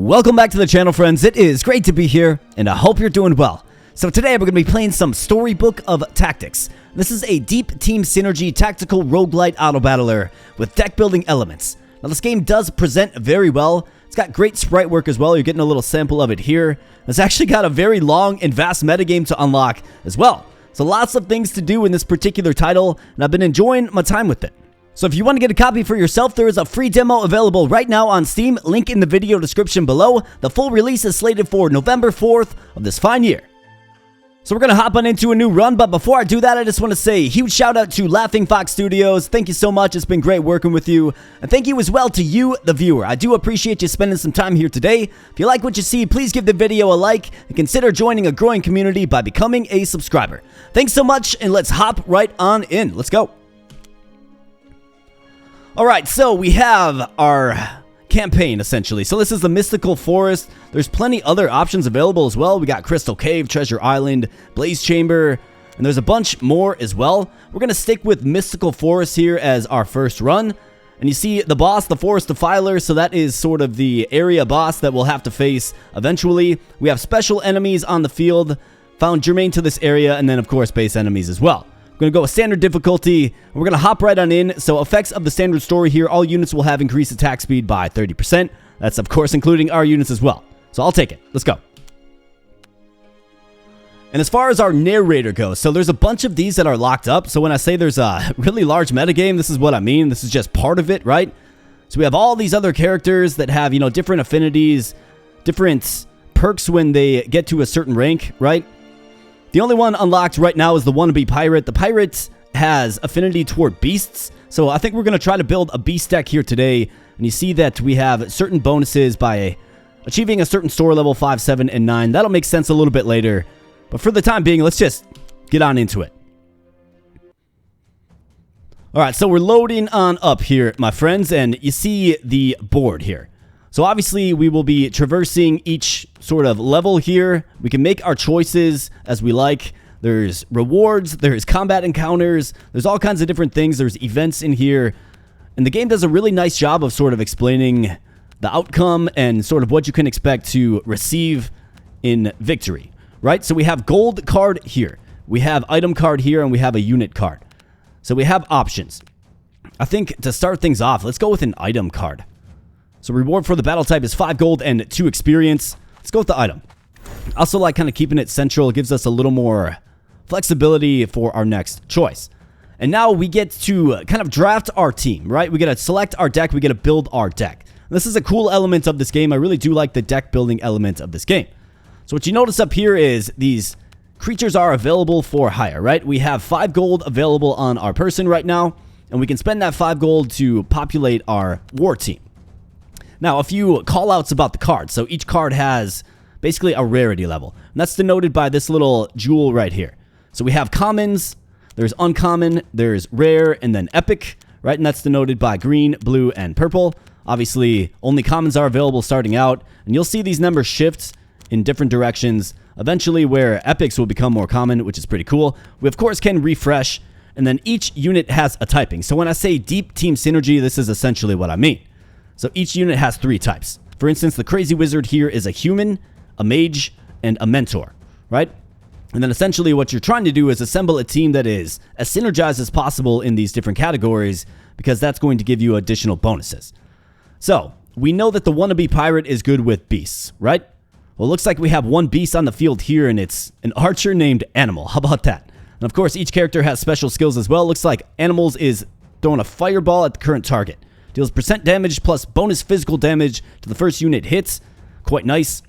Welcome back to the channel, friends. It is great to be here, and I hope you're doing well. So today we're going to be playing some Storybook of Tactics. This is a deep team synergy tactical roguelite autobattler with deck building elements. Now this game does present very well. It's got great sprite work as well. You're getting a little sample of it here. It's actually got a very long and vast metagame to unlock as well. So lots of things to do in this particular title, and I've been enjoying my time with it. So if you want to get a copy for yourself, there is a free demo available right now on Steam, link in the video description below. The full release is slated for November 4th of this fine year. So we're going to hop on into a new run, but before I do that, I just want to say a huge shout out to Laughing Fox Studios. Thank you so much, it's been great working with you. And thank you as well to you, the viewer. I do appreciate you spending some time here today. If you like what you see, please give the video a like and consider joining a growing community by becoming a subscriber. Thanks so much, and let's hop right on in. Let's go. Alright, so we have our campaign, essentially. So this is the Mystical Forest. There's plenty other options available as well. We got Crystal Cave, Treasure Island, Blaze Chamber, and there's a bunch more as well. We're going to stick with Mystical Forest here as our first run. And you see the boss, the Forest Defiler, so that is sort of the area boss that we'll have to face eventually. We have special enemies on the field found germane to this area, and then of course base enemies as well. We're going to go with standard difficulty, and we're going to hop right on in. So effects of the standard story here, all units will have increased attack speed by 30%. That's of course including our units as well. So I'll take it. Let's go. And as far as our narrator goes, so there's a bunch of these that are locked up. So when I say there's a really large metagame, this is what I mean. This is just part of it, right? So we have all these other characters that have, different affinities, different perks when they get to a certain rank, right? The only one unlocked right now is the wannabe pirate. The pirate has affinity toward beasts, so I think we're going to try to build a beast deck here today. And you see that we have certain bonuses by achieving a certain store level 5, 7, and 9. That'll make sense a little bit later. But for the time being, let's just get on into it. Alright, so we're loading on up here, my friends, and you see the board here. So obviously we will be traversing each sort of level here. We can make our choices as we like. There's rewards, there's combat encounters, there's all kinds of different things. There's events in here. And the game does a really nice job of sort of explaining the outcome and sort of what you can expect to receive in victory, right? So we have gold card here. We have item card here, and we have a unit card. So we have options. I think to start things off, let's go with an item card. So reward for the battle type is 5 gold and 2 experience. Let's go with the item. I also like kind of keeping it central. It gives us a little more flexibility for our next choice. And now we get to kind of draft our team, right? We get to select our deck. We get to build our deck. And this is a cool element of this game. I really do like the deck building element of this game. So what you notice up here is these creatures are available for hire, right? We have 5 gold available on our person right now, and we can spend that 5 gold to populate our war team. Now, a few call-outs about the card. So each card has basically a rarity level. And that's denoted by this little jewel right here. So we have commons, there's uncommon, there's rare, and then epic, right? And that's denoted by green, blue, and purple. Obviously, only commons are available starting out. And you'll see these numbers shift in different directions, eventually where epics will become more common, which is pretty cool. We, of course, can refresh. And then each unit has a typing. So when I say deep team synergy, this is essentially what I mean. So each unit has 3 types. For instance, the Crazy Wizard here is a human, a mage, and a mentor, right? And then essentially what you're trying to do is assemble a team that is as synergized as possible in these different categories, because that's going to give you additional bonuses. So we know that the wannabe pirate is good with beasts, right? Well, it looks like we have one beast on the field here, and it's an archer named Animal. How about that? And of course, each character has special skills as well. It looks like Animals is throwing a fireball at the current target. Deals % damage plus bonus physical damage to the first unit hits. Quite nice.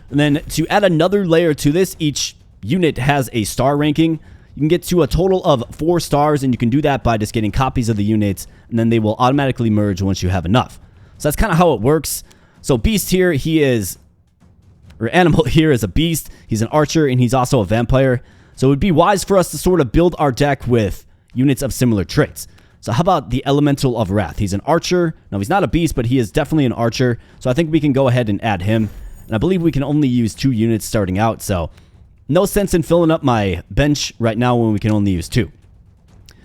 And then to add another layer to this, each unit has a star ranking. You can get to a total of 4 stars, and you can do that by just getting copies of the units, and then they will automatically merge once you have enough. So that's kind of how it works. So Beast here, Animal here is a beast. He's an archer, and he's also a vampire. So it would be wise for us to sort of build our deck with units of similar traits. So how about the Elemental of Wrath? He's an archer. Now, he's not a beast, but he is definitely an archer. So I think we can go ahead and add him. And I believe we can only use 2 units starting out. So no sense in filling up my bench right now when we can only use 2.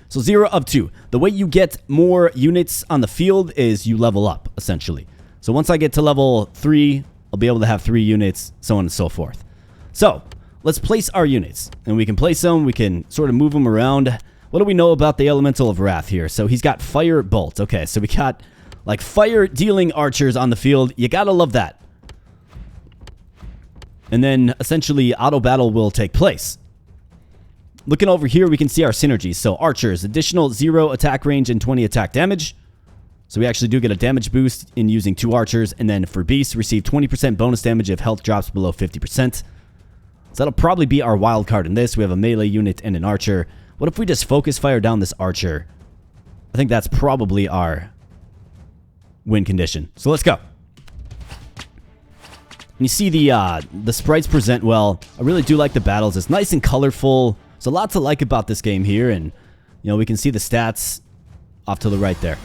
So 0 of 2. The way you get more units on the field is you level up, essentially. So once I get to level 3, I'll be able to have 3 units, so on and so forth. So let's place our units, and we can place them. We can sort of move them around. What do we know about the Elemental of Wrath here? So he's got fire bolts. Okay, so we got like fire dealing archers on the field. You gotta love that. And then essentially auto battle will take place. Looking over here, we can see our synergies. So archers, additional 0 attack range and 20 attack damage. So we actually do get a damage boost in using 2 archers. And then for beasts, receive 20% bonus damage if health drops below 50%. So that'll probably be our wild card in this. We have a melee unit and an archer. What if we just focus fire down this archer? I think that's probably our win condition. So let's go. And you see the sprites present well. I really do like the battles. It's nice and colorful. There's a lot to like about this game here. And, you know, we can see the stats off to the right there.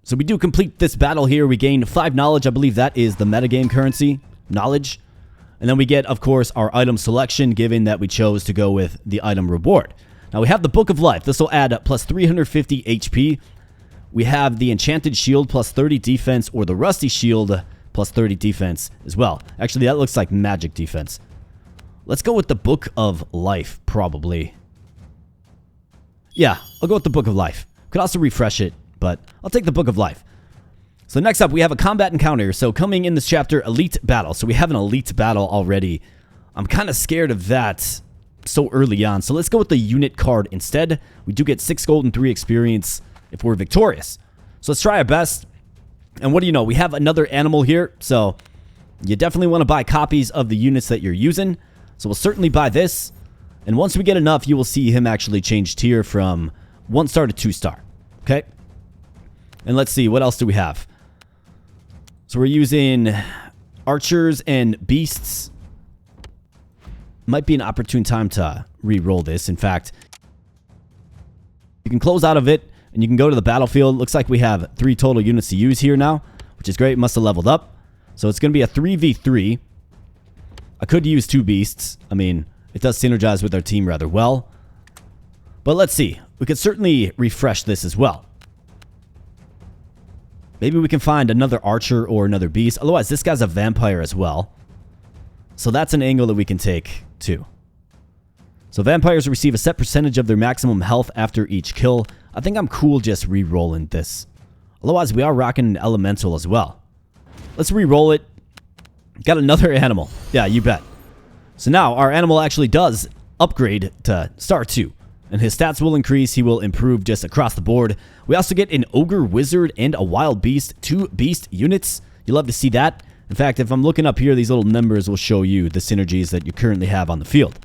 So we do complete this battle here. We gain 5 knowledge. I believe that is the metagame currency, knowledge. And then we get, of course, our item selection, given that we chose to go with the item reward. Now we have the Book of Life. This will add plus 350 HP. We have the Enchanted Shield plus 30 defense, or the Rusty Shield plus 30 defense as well. Actually, that looks like magic defense. Let's go with the Book of Life, probably. Yeah, I'll go with the Book of Life. Could also refresh it, but I'll take the Book of Life. So next up, we have a combat encounter. So coming in this chapter, Elite Battle. So we have an Elite Battle already. I'm kind of scared of that so early on. So let's go with the unit card instead. We do get 6 gold and 3 experience if we're victorious. So let's try our best. And what do you know? We have another animal here. So you definitely want to buy copies of the units that you're using. So we'll certainly buy this. And once we get enough, you will see him actually change tier from 1 star to 2 star. Okay? And let's see, what else do we have? So we're using archers and beasts. Might be an opportune time to re-roll this. In fact, you can close out of it and you can go to the battlefield. Looks like we have 3 total units to use here now, which is great. Must have leveled up. So it's going to be a 3v3. I could use 2 beasts. I mean, it does synergize with our team rather well. But let's see. We could certainly refresh this as well. Maybe we can find another archer or another beast. Otherwise, this guy's a vampire as well. So that's an angle that we can take too. So vampires receive a set percentage of their maximum health after each kill. I think I'm cool just re-rolling this. Otherwise, we are rocking an elemental as well. Let's re-roll it. Got another animal. Yeah, you bet. So now our animal actually does upgrade to star 2. And his stats will increase. He will improve just across the board. We also get an ogre, wizard, and a wild beast. 2 beast units. You love to see that. In fact, if I'm looking up here, these little numbers will show you the synergies that you currently have on the field.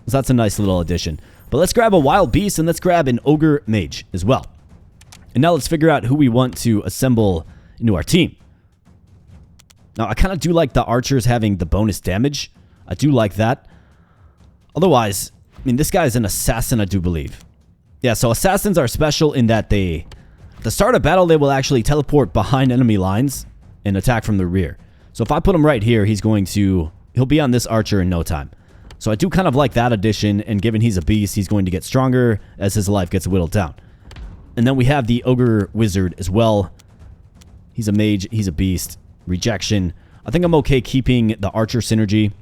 So that's a nice little addition. But let's grab a wild beast and let's grab an ogre mage as well. And now let's figure out who we want to assemble into our team. Now, I kind of do like the archers having the bonus damage. I do like that. Otherwise, I mean, this guy is an assassin, I do believe. Yeah, so assassins are special in that at the start of battle, they will actually teleport behind enemy lines and attack from the rear. So if I put him right here, he'll be on this archer in no time. So I do kind of like that addition, and given he's a beast, he's going to get stronger as his life gets whittled down. And then we have the ogre wizard as well. He's a mage, he's a beast. Rejection. I think I'm okay keeping the archer synergy.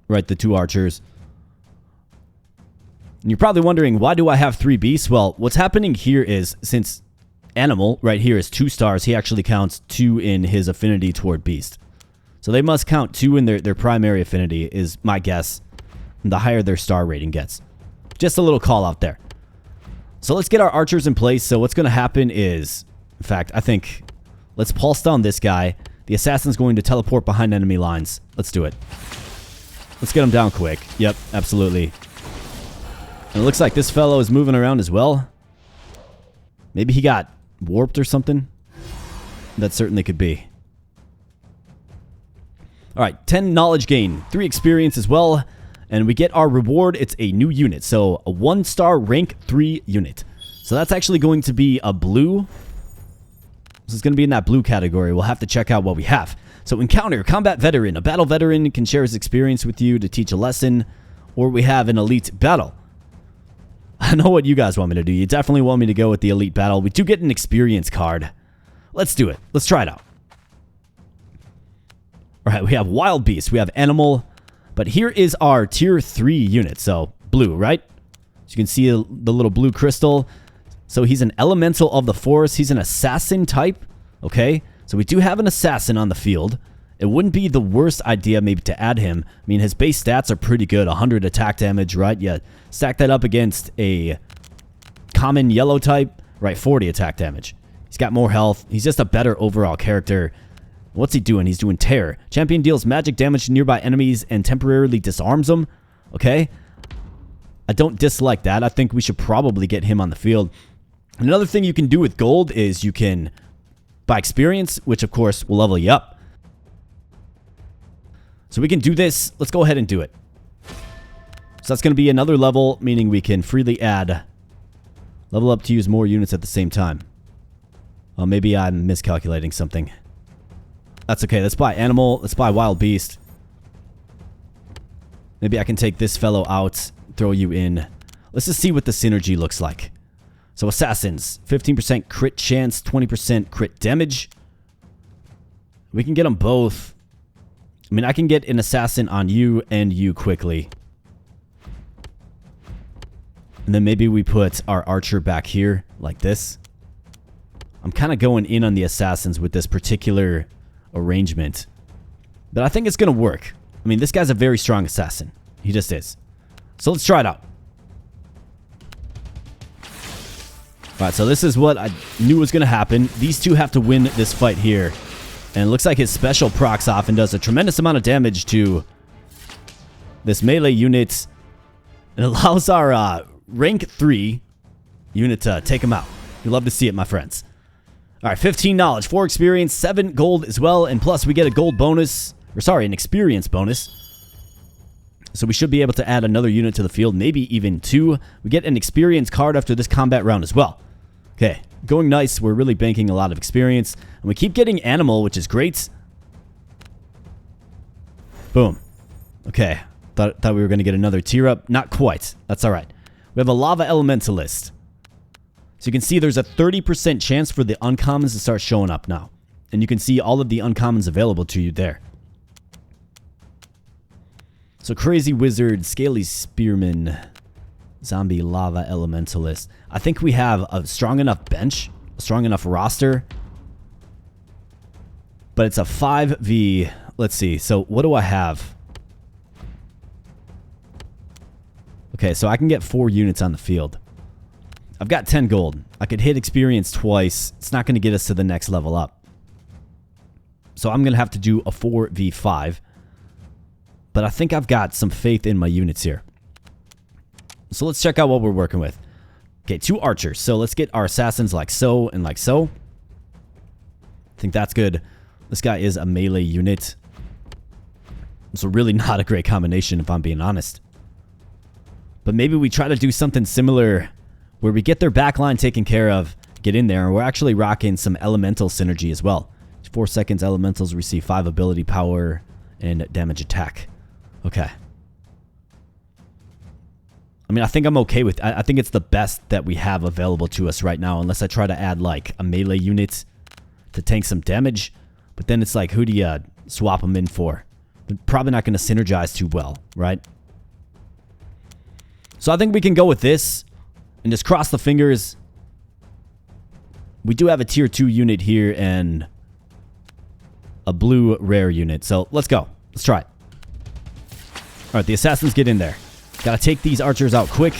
Right, the 2 archers. And you're probably wondering, why do I have 3 beasts? Well, what's happening here is, since animal right here is 2 stars, he actually counts 2 in his affinity toward beast. So they must count 2 in their primary affinity, is my guess. And the higher their star rating gets. Just a little call out there. So let's get our archers in place. So what's going to happen is, in fact, I think, let's pulse down this guy. The assassin's going to teleport behind enemy lines. Let's do it. Let's get him down quick. Yep, absolutely. And it looks like this fellow is moving around as well. Maybe he got warped or something. That certainly could be. Alright, 10 knowledge gain, 3 experience as well. And we get our reward. It's a new unit. So a 1-star rank 3 unit. So that's actually going to be a blue. This is going to be in that blue category. We'll have to check out what we have. So encounter, combat veteran. A battle veteran can share his experience with you to teach a lesson. Or we have an elite battle. I know what you guys want me to do. You definitely want me to go with the elite battle. We do get an experience card. Let's do it. Let's try it out. All right, we have Wild Beast. We have Animal. But here is our tier 3 unit. So, blue, right? So you can see the little blue crystal. So he's an elemental of the forest. He's an assassin type. Okay? So we do have an assassin on the field. It wouldn't be the worst idea maybe to add him. I mean, his base stats are pretty good. 100 attack damage, right? Yeah, stack that up against a common yellow type, right? 40 attack damage. He's got more health. He's just a better overall character. What's he doing? He's doing Terror. Champion deals magic damage to nearby enemies and temporarily disarms them. Okay? I don't dislike that. I think we should probably get him on the field. Another thing you can do with gold is you can buy experience, which of course will level you up. So we can do this. Let's go ahead and do it. So that's going to be another level, meaning we can freely add level up to use more units at the same time. Oh, maybe I'm miscalculating something. That's okay. Let's buy Animal. Let's buy Wild Beast. Maybe I can take this fellow out, throw you in. Let's just see what the synergy looks like. So Assassins, 15% crit chance, 20% crit damage. We can get them both. I mean, I can get an assassin on you and you quickly. And then maybe we put our archer back here, like this. I'm kind of going in on the assassins with this particular arrangement. But I think it's going to work. I mean, this guy's a very strong assassin. He just is. So let's try it out. Alright, so this is what I knew was going to happen. These two have to win this fight here. And it looks like his special procs off and does a tremendous amount of damage to this melee unit. It allows our rank 3 unit to take him out. You love to see it, my friends. Alright, 15 knowledge, 4 experience, 7 gold as well. And plus we get a gold bonus. Or sorry, an experience bonus. So we should be able to add another unit to the field, maybe even 2. We get an experience card after this combat round as well. Okay, going nice. We're really banking a lot of experience. And we keep getting Animal, which is great. Boom. Okay, thought we were going to get another tier up. Not quite. That's alright. We have a Lava Elementalist. So you can see there's a 30% chance for the uncommons to start showing up now. And you can see all of the uncommons available to you there. So Crazy Wizard, Scaly Spearman, Zombie Lava Elementalist. I think we have a strong enough bench, a strong enough roster. But it's a 5v. Let's see. So what do I have? Okay, so I can get 4 units on the field. I've got 10 gold. I could hit experience twice. It's not going to get us to the next level up. So I'm going to have to do a 4v5. But I think I've got some faith in my units here. So let's check out what we're working with. Okay, 2 archers. So let's get our assassins like so and like so. I think that's good. This guy is a melee unit. So really not a great combination if I'm being honest. But maybe we try to do something similar where we get their backline taken care of, get in there, and we're actually rocking some elemental synergy as well. 4 seconds elementals receive 5 ability power and damage attack. Okay. I mean, I think I'm okay with... I think it's the best that we have available to us right now, unless I try to add, like, a melee unit to tank some damage. But then it's like, who do you swap them in for? They're probably not going to synergize too well, right? So I think we can go with this and just cross the fingers. We do have a tier 2 unit here and a blue rare unit. So let's go. Let's try it. Alright, the assassins get in there. Gotta take these archers out quick.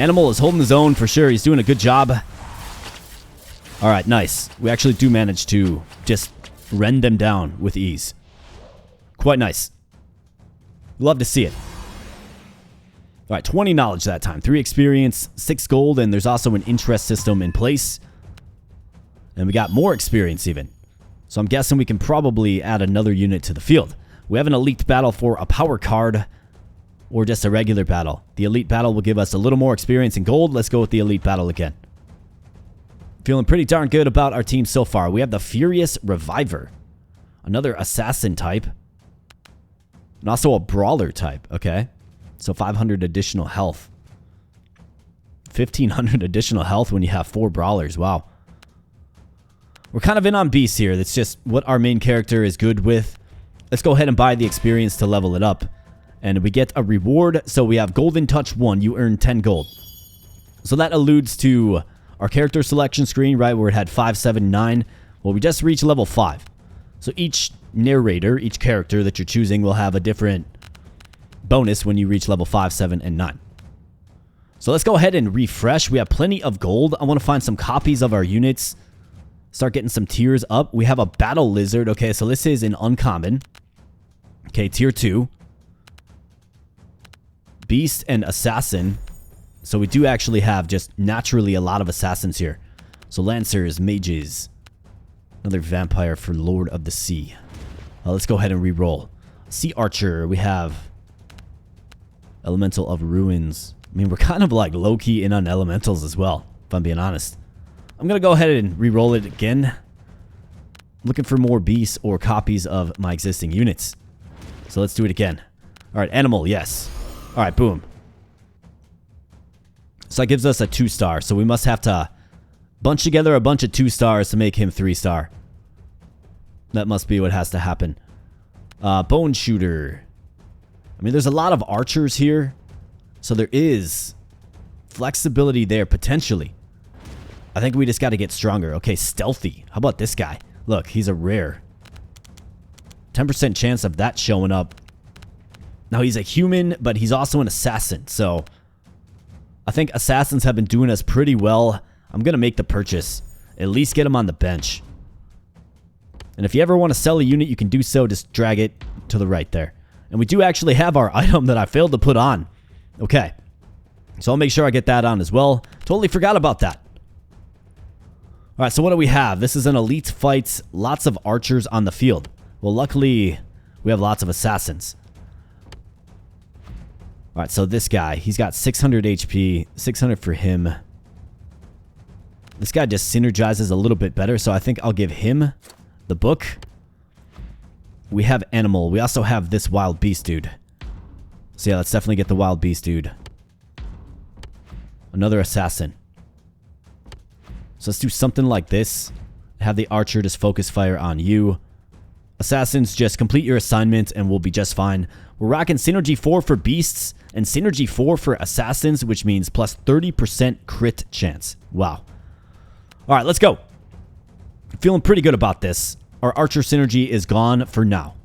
Animal is holding his own for sure. He's doing a good job. Alright, nice. We actually do manage to just rend them down with ease. Quite nice. Love to see it. Alright, 20 knowledge that time. 3 experience, 6 gold, and there's also an interest system in place. And we got more experience even. So I'm guessing we can probably add another unit to the field. We have an elite battle for a power card or just a regular battle. The elite battle will give us a little more experience in gold. Let's go with the elite battle again. Feeling pretty darn good about our team so far. We have the Furious Reviver. Another assassin type. And also a brawler type. Okay. So 500 additional health. 1500 additional health when you have 4 brawlers. Wow. We're kind of in on beasts here. That's just what our main character is good with. Let's go ahead and buy the experience to level it up. And we get a reward. So we have Golden Touch 1. You earn 10 gold. So that alludes to our character selection screen, right, where it had 5, 7, 9. Well, we just reached level 5. So each narrator, each character that you're choosing will have a different bonus when you reach level 5, 7, and 9. So let's go ahead and refresh. We have plenty of gold. I want to find some copies of our units. Start getting some tiers up. We have a battle lizard. Okay, so this is an uncommon. Okay, tier 2. Beast and assassin. So we do actually have just naturally a lot of assassins here. So lancers, mages. Another vampire for Lord of the Sea. Let's go ahead and re-roll. Sea archer. We have elemental of ruins. I mean, we're kind of like low-key in on elementals as well, if I'm being honest. I'm going to go ahead and re-roll it again. I'm looking for more beasts or copies of my existing units. So let's do it again. All right, animal, yes. All right, boom. So that gives us a 2-star. So we must have to bunch together a bunch of 2-stars to make him 3-star. That must be what has to happen. Bone shooter. I mean, there's a lot of archers here. So there is flexibility there, potentially. I think we just got to get stronger. Okay, stealthy. How about this guy? Look, he's a rare. 10% chance of that showing up. Now, he's a human, but he's also an assassin. So I think assassins have been doing us pretty well. I'm going to make the purchase. At least get him on the bench. And if you ever want to sell a unit, you can do so. Just drag it to the right there. And we do actually have our item that I failed to put on. Okay. So I'll make sure I get that on as well. Totally forgot about that. Alright, so what do we have? This is an elite fight. Lots of archers on the field. Well, luckily, we have lots of assassins. Alright, so this guy, he's got 600 HP. 600 for him. This guy just synergizes a little bit better, so I think I'll give him the book. We have animal. We also have this wild beast dude. So yeah, let's definitely get the wild beast dude. Another assassin. So let's do something like this. Have the archer just focus fire on you. Assassins, just complete your assignment and we'll be just fine. We're rocking Synergy 4 for beasts and Synergy 4 for assassins, which means plus 30% crit chance. Wow. Alright, let's go. Feeling pretty good about this. Our archer synergy is gone for now.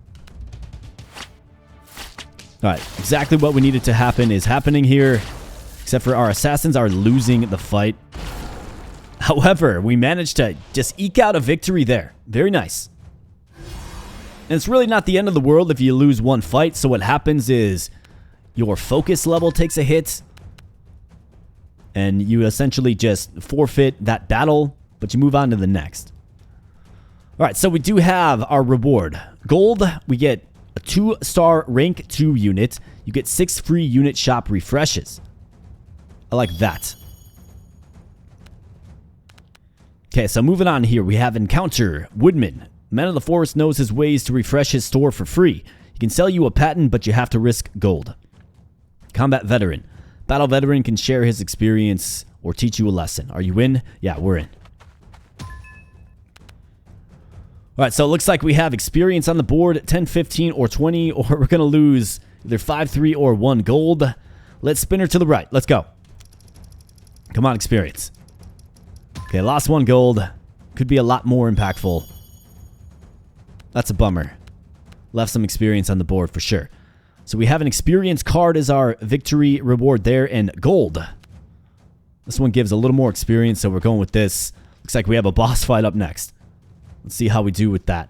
Alright, exactly what we needed to happen is happening here. Except for our assassins are losing the fight. However, we managed to just eke out a victory there. Very nice. And it's really not the end of the world if you lose one fight. So what happens is your focus level takes a hit. And you essentially just forfeit that battle. But you move on to the next. Alright, so we do have our reward. Gold, we get a 2-star rank 2 unit. You get 6 free unit shop refreshes. I like that. Okay, so moving on here, we have Encounter Woodman. Man of the Forest knows his ways to refresh his store for free. He can sell you a patent, but you have to risk gold. Combat Veteran. Battle Veteran can share his experience or teach you a lesson. Are you in? Yeah, we're in. Alright, so it looks like we have experience on the board. 10, 15, or 20, or we're going to lose either 5, 3, or 1 gold. Let's spin her to the right. Let's go. Come on, experience. Okay, lost 1 gold. Could be a lot more impactful. That's a bummer. Left some experience on the board for sure. So we have an experience card as our victory reward there, and gold. This one gives a little more experience, so we're going with this. Looks like we have a boss fight up next. Let's see how we do with that.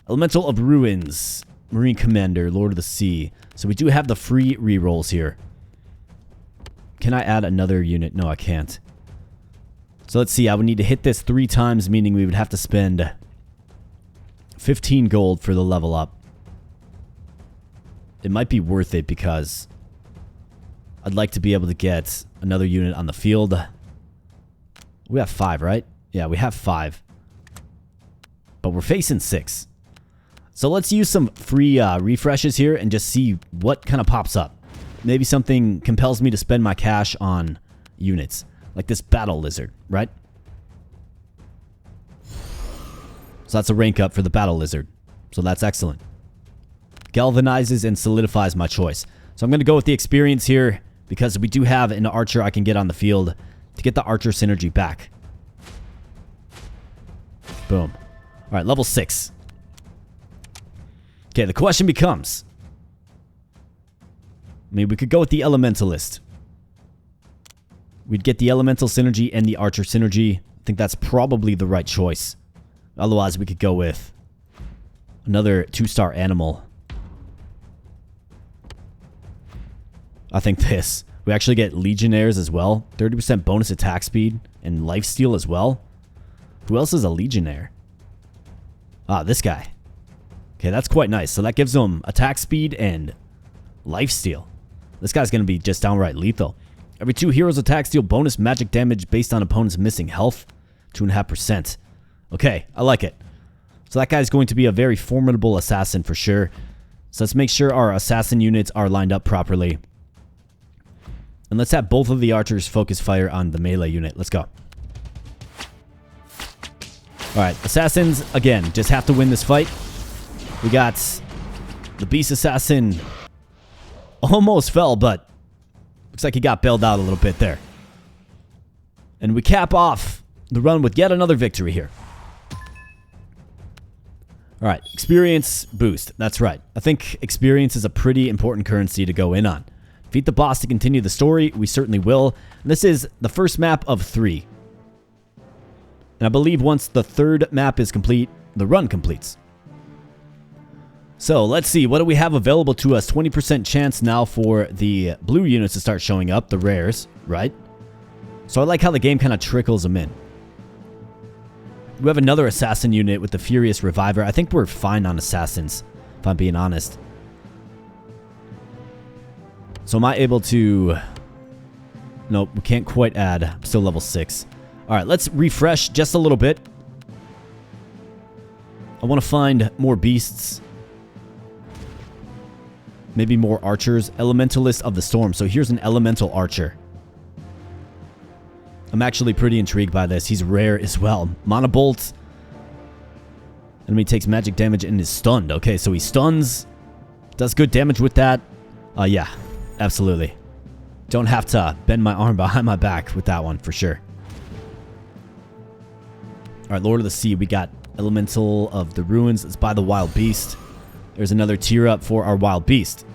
Elemental of Ruins. Marine Commander, Lord of the Sea. So we do have the free rerolls here. Can I add another unit? No, I can't. So let's see. I would need to hit this 3 times, meaning we would have to spend 15 gold for the level up. It might be worth it because I'd like to be able to get another unit on the field. We have 5, right? Yeah, we have 5. But we're facing 6. So let's use some free refreshes here and just see what kind of pops up. Maybe something compels me to spend my cash on units. Like this battle lizard, right? So that's a rank up for the Battle Lizard. So that's excellent. Galvanizes and solidifies my choice. So I'm going to go with the experience here because we do have an archer I can get on the field to get the archer synergy back. Boom. All right, level 6. Okay, the question becomes... I mean, we could go with the Elementalist. We'd get the Elemental synergy and the Archer synergy. I think that's probably the right choice. Otherwise, we could go with another 2-star animal. I think this. We actually get Legionnaires as well. 30% bonus attack speed and lifesteal as well. Who else is a Legionnaire? Ah, this guy. Okay, that's quite nice. So that gives him attack speed and lifesteal. This guy's going to be just downright lethal. Every 2 heroes attack deal bonus magic damage based on opponent's missing health. 2.5%. Okay, I like it. So that guy's going to be a very formidable assassin for sure. So let's make sure our assassin units are lined up properly. And let's have both of the archers focus fire on the melee unit. Let's go. Alright, assassins, again, just have to win this fight. We got the beast assassin. Almost fell, but looks like he got bailed out a little bit there. And we cap off the run with yet another victory here. Alright, experience boost. That's right. I think experience is a pretty important currency to go in on. Defeat the boss to continue the story. We certainly will. And this is the first map of 3. And I believe once the 3rd map is complete, the run completes. So let's see, what do we have available to us? 20% chance now for the blue units to start showing up, the rares, right? So I like how the game kind of trickles them in. We have another assassin unit with the Furious Reviver. I think we're fine on assassins, if I'm being honest. So am I able to... Nope, we can't quite add. I'm still level 6. Alright, let's refresh just a little bit. I want to find more beasts. Maybe more archers. Elementalist of the Storm. So here's an elemental archer. I'm actually pretty intrigued by this. He's rare as well. Monobolt. Enemy takes magic damage and is stunned. Okay, so he stuns. Does good damage with that. Yeah, absolutely. Don't have to bend my arm behind my back with that one for sure. Alright, Lord of the Sea. We got Elemental of the Ruins. It's by the Wild Beast. There's another tier up for our Wild Beast.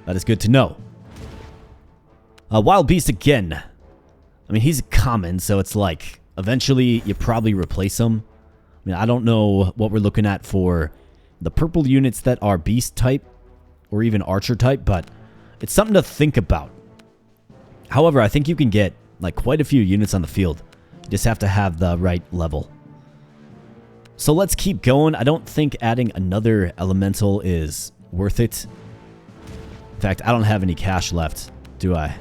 That is good to know. Wild Beast again. I mean, he's common, so it's like, eventually you probably replace him. I mean, I don't know what we're looking at for the purple units that are Beast type, or even Archer type, but it's something to think about. However, I think you can get, like, quite a few units on the field. You just have to have the right level. So let's keep going. I don't think adding another elemental is worth it. In fact, I don't have any cash left, do I?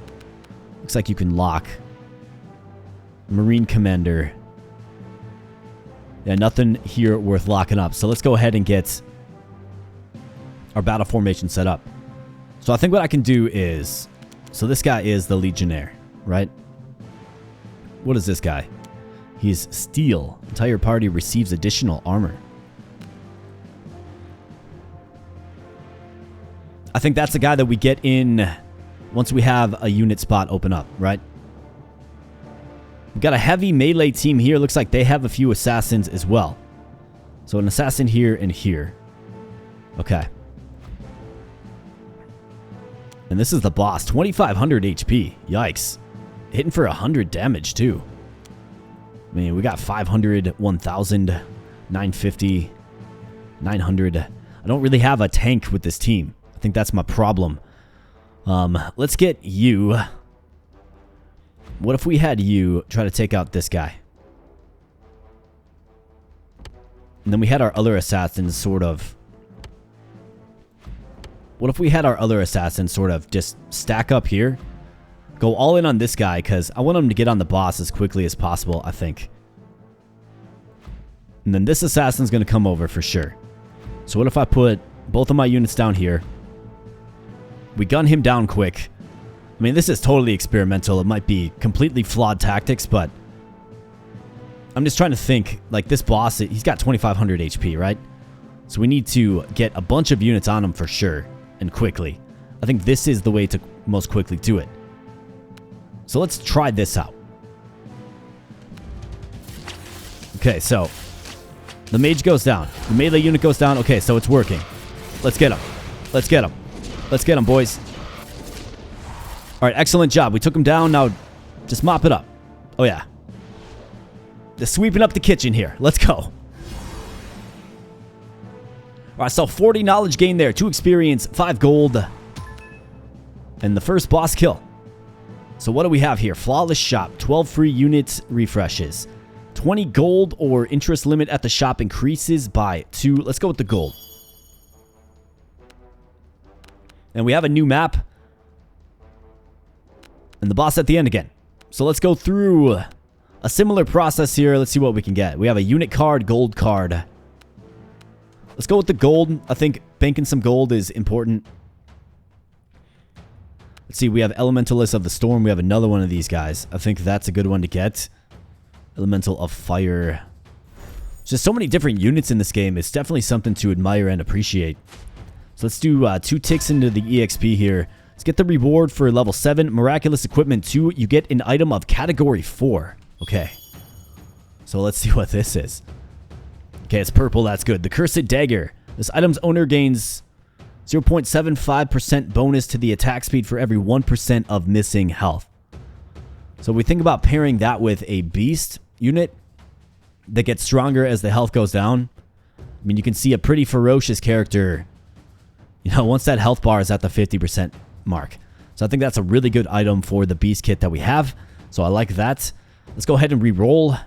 Looks like you can lock. Marine Commander. Yeah, nothing here worth locking up. So let's go ahead and get our battle formation set up. So I think what I can do is... So this guy is the Legionnaire, right? What is this guy? He's steel. Entire party receives additional armor. I think that's the guy that we get in once we have a unit spot open up, right? We've got a heavy melee team here. Looks like they have a few assassins as well. So an assassin here and here. Okay. And this is the boss. 2,500 HP. Yikes. Hitting for 100 damage too. I mean, we got 500, 1,000, 950, 900. I don't really have a tank with this team. I think that's my problem. Let's get you. What if we had you try to take out this guy? And then we had our other assassins sort of... What if we had our other assassins sort of just stack up here? Go all in on this guy, because I want him to get on the boss as quickly as possible, I think. And then this assassin's going to come over for sure. So what if I put both of my units down here? We gun him down quick. I mean, this is totally experimental. It might be completely flawed tactics, but I'm just trying to think, like this boss, he's got 2,500 HP, right? So we need to get a bunch of units on him for sure, and quickly. I think this is the way to most quickly do it. So let's try this out. Okay, so the mage goes down. The melee unit goes down. Okay, so it's working. Let's get him. Let's get him. Let's get him, boys. All right, excellent job. We took him down. Now just mop it up. Oh, yeah. Just sweeping up the kitchen here. Let's go. All right, so 40 knowledge gain there. 2 experience, 5 gold. And the first boss kill. So what do we have here? Flawless shop. 12 free units refreshes. 20 gold or interest limit at the shop increases by 2. Let's go with the gold. And we have a new map. And the boss at the end again. So let's go through a similar process here. Let's see what we can get. We have a unit card, gold card. Let's go with the gold. I think banking some gold is important. Let's see. We have Elementalist of the Storm. We have another one of these guys. I think that's a good one to get. Elemental of Fire. There's just so many different units in this game. It's definitely something to admire and appreciate. So let's do 2 ticks into the EXP here. Let's get the reward for level 7. Miraculous Equipment 2. You get an item of category 4. Okay. So let's see what this is. Okay, it's purple. That's good. The Cursed Dagger. This item's owner gains 0.75% bonus to the attack speed for every 1% of missing health. So we think about pairing that with a beast unit that gets stronger as the health goes down. I mean, you can see a pretty ferocious character, you know, once that health bar is at the 50% mark. So I think that's a really good item for the beast kit that we have. So I like that. Let's go ahead and re-roll.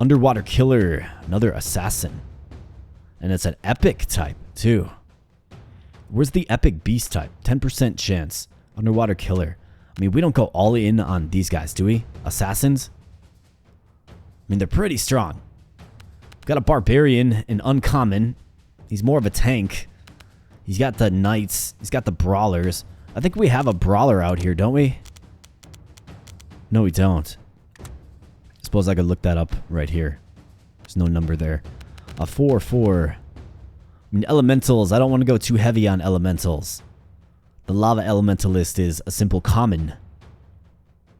Underwater Killer, another assassin. And it's an epic type too. Where's the epic beast type? 10% chance. Underwater Killer. I mean, we don't go all in on these guys, do we? Assassins? I mean, they're pretty strong. We've got a Barbarian, an uncommon. He's more of a tank. He's got the Knights. He's got the Brawlers. I think we have a Brawler out here, don't we? No, we don't. I suppose I could look that up right here. There's no number there. 4-4. I mean, Elementals. I don't want to go too heavy on Elementals. The Lava Elementalist is a simple common.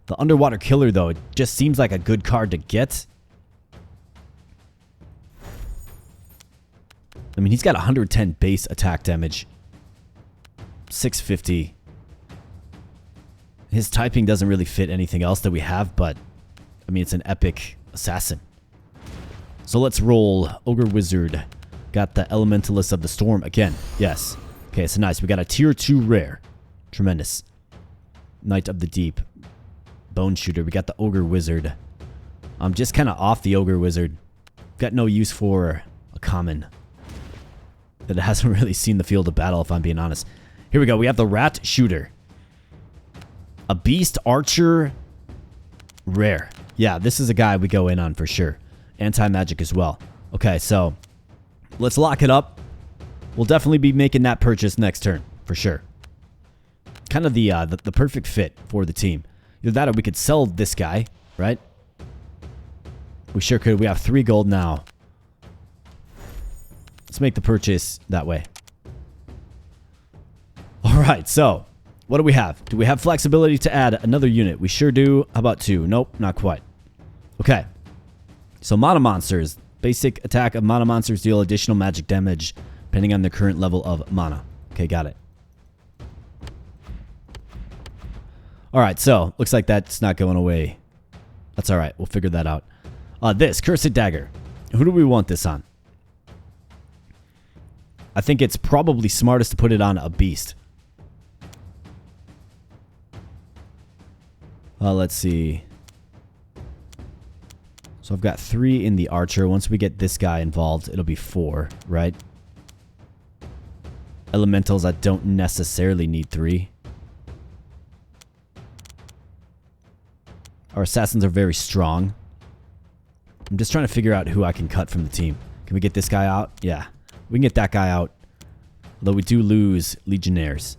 The Underwater Killer, though, it just seems like a good card to get. I mean, he's got 110 base attack damage. 650. His typing doesn't really fit anything else that we have, but, I mean, it's an epic assassin. So let's roll Ogre Wizard. Got the Elementalist of the Storm again. Yes. Okay, so nice. We got a tier 2 rare. Tremendous. Knight of the Deep. Bone Shooter. We got the Ogre Wizard. I'm just kind of off the Ogre Wizard. Got no use for a common that hasn't really seen the field of battle, if I'm being honest. Here we go. We have the Rat Shooter. A Beast Archer rare. Yeah, this is a guy we go in on for sure. Anti-magic as well. Okay, so let's lock it up. We'll definitely be making that purchase next turn, for sure. Kind of the perfect fit for the team. Either that or we could sell this guy, right? We sure could. We have 3 gold now. Let's make the purchase that way. Alright, so what do we have? Do we have flexibility to add another unit? We sure do. How about 2? Nope, not quite. Okay. So Mana Monsters. Basic attack of Mana Monsters deal additional magic damage depending on their current level of mana. Okay, got it. Alright, so looks like that's not going away. That's alright. We'll figure that out. This, Cursed Dagger. Who do we want this on? I think it's probably smartest to put it on a beast. Let's see. So I've got 3 in the archer. Once we get this guy involved, it'll be 4, right? Elementals, I don't necessarily need 3. Our assassins are very strong. I'm just trying to figure out who I can cut from the team. Can we get this guy out? Yeah. We can get that guy out. Although we do lose Legionnaires.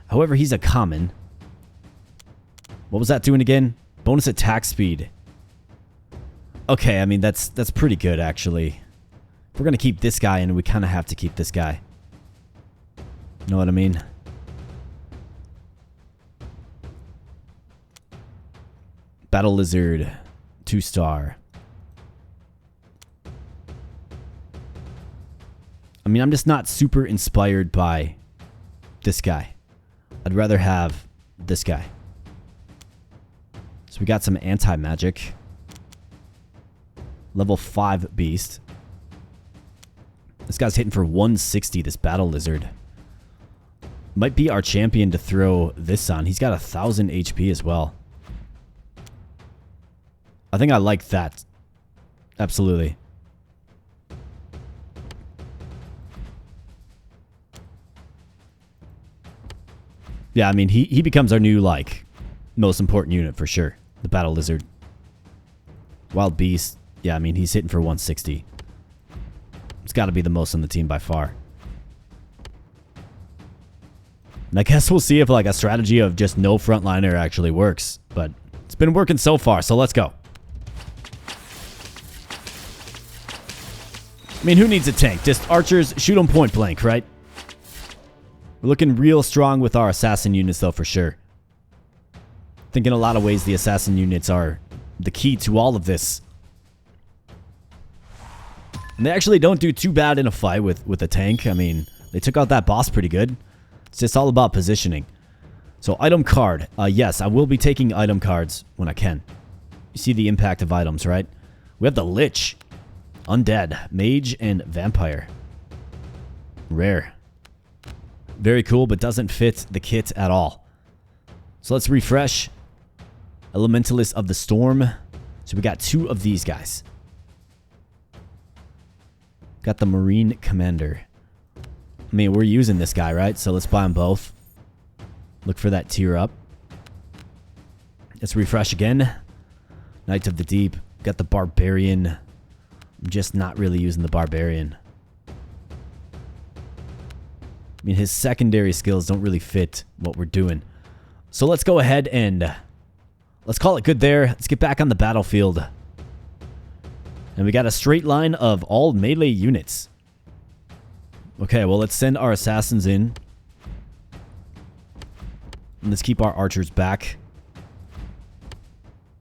However, he's a common. What was that doing again? Bonus attack speed. Okay, I mean, that's pretty good, actually. If we're going to keep this guy in, we kind of have to keep this guy. Know what I mean? Battle Lizard, 2-star. I mean, I'm just not super inspired by this guy. I'd rather have this guy. So we got some anti-magic. Level 5 beast. This guy's hitting for 160, this Battle Lizard. Might be our champion to throw this on. He's got 1,000 HP as well. I think I like that. Absolutely. Yeah, I mean, he becomes our new, like, most important unit for sure. The Battle Lizard. Wild Beast. Yeah, I mean, he's hitting for 160. It's got to be the most on the team by far. And I guess we'll see if, like, a strategy of just no frontliner actually works. But it's been working so far, so let's go. I mean, who needs a tank? Just archers, shoot them point blank, right? We're looking real strong with our assassin units, though, for sure. I think in a lot of ways, the assassin units are the key to all of this. And they actually don't do too bad in a fight with a tank. I mean, they took out that boss pretty good. It's just all about positioning. So, item card. Yes, I will be taking item cards when I can. You see the impact of items, right? We have the Lich. Undead, Mage, and Vampire. Rare. Very cool, but doesn't fit the kit at all. So let's refresh. Elementalist of the Storm. So we got 2 of these guys. Got the Marine Commander. I mean, we're using this guy, right? So let's buy them both. Look for that tier up. Let's refresh again. Knight of the Deep. Got the Barbarian. I'm just not really using the Barbarian. I mean, his secondary skills don't really fit what we're doing. So let's go ahead and let's call it good there. Let's get back on the battlefield. And we got a straight line of all melee units. Okay, well, let's send our assassins in. And let's keep our archers back.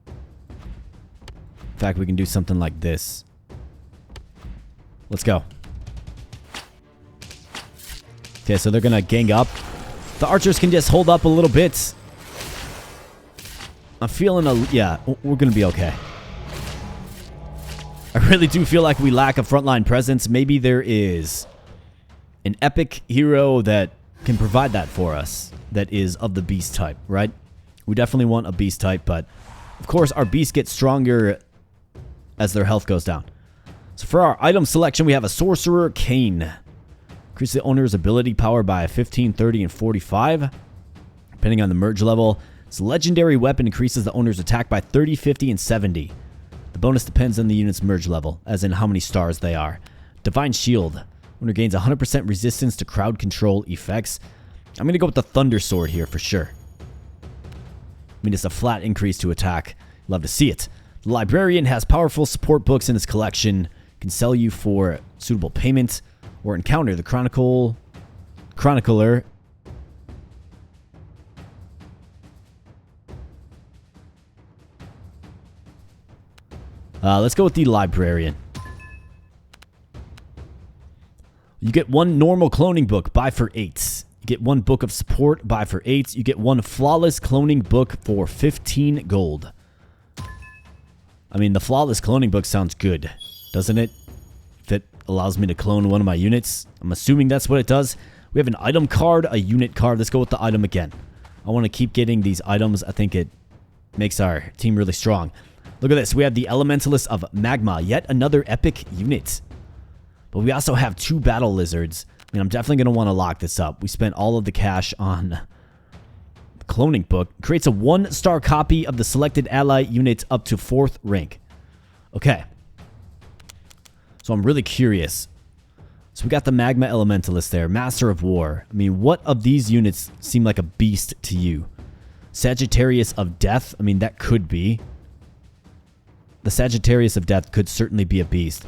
In fact, we can do something like this. Let's go. Okay, so they're going to gang up. The archers can just hold up a little bit. I'm feeling yeah, we're going to be okay. I really do feel like we lack a frontline presence. Maybe there is an epic hero that can provide that for us. That is of the beast type, right? We definitely want a beast type, but of course our beasts get stronger as their health goes down. So for our item selection, we have a Sorcerer Cane. Increase the owner's ability power by 15, 30, and 45. Depending on the merge level. This legendary weapon increases the owner's attack by 30, 50, and 70. The bonus depends on the unit's merge level, as in how many stars they are. Divine Shield. Owner gains 100% resistance to crowd control effects. I'm going to go with the Thunder Sword here for sure. I mean, it's a flat increase to attack. Love to see it. The Librarian has powerful support books in his collection. Can sell you for suitable payment or encounter the Chronicler. Let's go with the Librarian. You get 1 normal cloning book, buy for 8. You get 1 book of support, buy for 8. You get 1 flawless cloning book for 15 gold. I mean, the flawless cloning book sounds good, doesn't it? If it allows me to clone one of my units. I'm assuming that's what it does. We have an item card, a unit card. Let's go with the item again. I want to keep getting these items. I think it makes our team really strong. Look at this. We have the Elementalist of Magma. Yet another epic unit. But we also have 2 Battle Lizards. I mean, I'm definitely going to want to lock this up. We spent all of the cash on the cloning book. Creates a 1-star copy of the selected ally unit up to 4th rank. Okay. So I'm really curious. So we got the Magma Elementalist there. Master of War. I mean, what of these units seem like a beast to you? Sagittarius of Death. I mean, that could be. The Sagittarius of Death could certainly be a beast.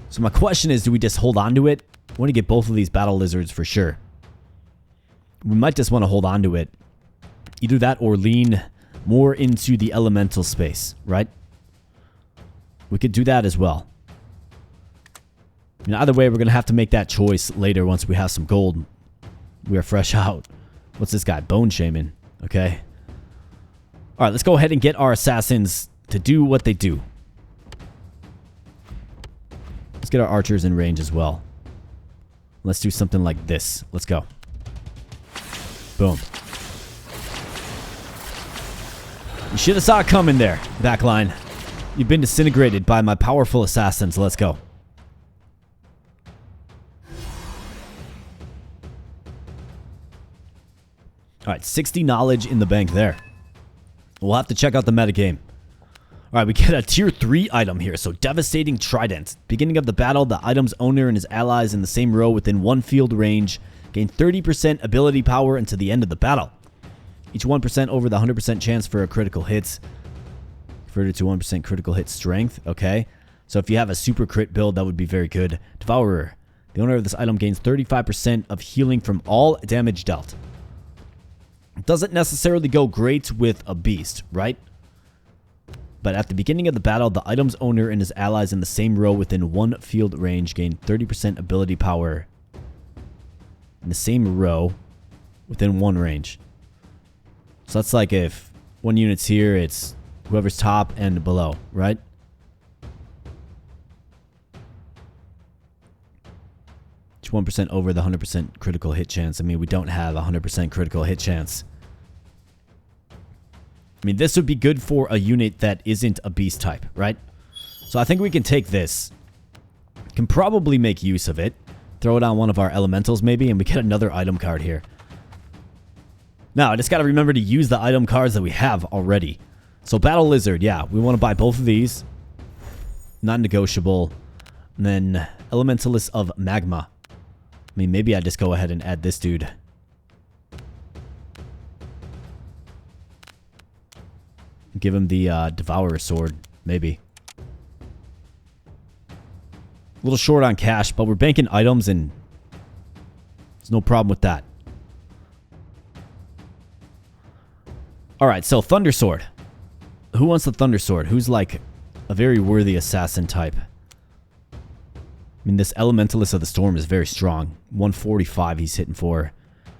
So my question is, do we just hold on to it? I want to get both of these battle lizards for sure. We might just want to hold on to it. Either that or lean more into the elemental space, right? We could do that as well. I mean, either way, we're going to have to make that choice later once we have some gold. We are fresh out. What's this guy? Bone Shaman. Okay. All right, let's go ahead and get our assassins to do what they do. Let's get our archers in range as well. Let's do something like this. Let's go. Boom. You should have saw it coming there, backline. You've been disintegrated by my powerful assassins. Let's go. Alright, 60 knowledge in the bank there. We'll have to check out the metagame. Alright, we get a tier 3 item here. So, Devastating Trident. Beginning of the battle, the item's owner and his allies in the same row within 1 field range gain 30% ability power until the end of the battle. Each 1% over the 100% chance for a critical hit. Converted to 1% critical hit strength. Okay. So if you have a super crit build, that would be very good. Devourer. The owner of this item gains 35% of healing from all damage dealt. Doesn't necessarily go great with a beast, right? But at the beginning of the battle, the item's owner and his allies in the same row within 1 field range gain 30% ability power in the same row within 1 range. So that's like if one unit's here, it's whoever's top and below, right? It's 1% over the 100% critical hit chance. I mean, we don't have a 100% critical hit chance. I mean, this would be good for a unit that isn't a beast type, right? So I think we can take this. Can probably make use of it. Throw it on one of our elementals maybe, and we get another item card here. Now, I just got to remember to use the item cards that we have already. So Battle Lizard, yeah, we want to buy both of these. Non-negotiable. And then Elementalist of Magma. I mean, maybe I just go ahead and add this dude. Give him the Devourer Sword, maybe. A little short on cash, but we're banking items and there's no problem with that. Alright, so Thunder Sword. Who wants the Thunder Sword? Who's like a very worthy assassin type? I mean, this Elementalist of the Storm is very strong. 145 he's hitting for.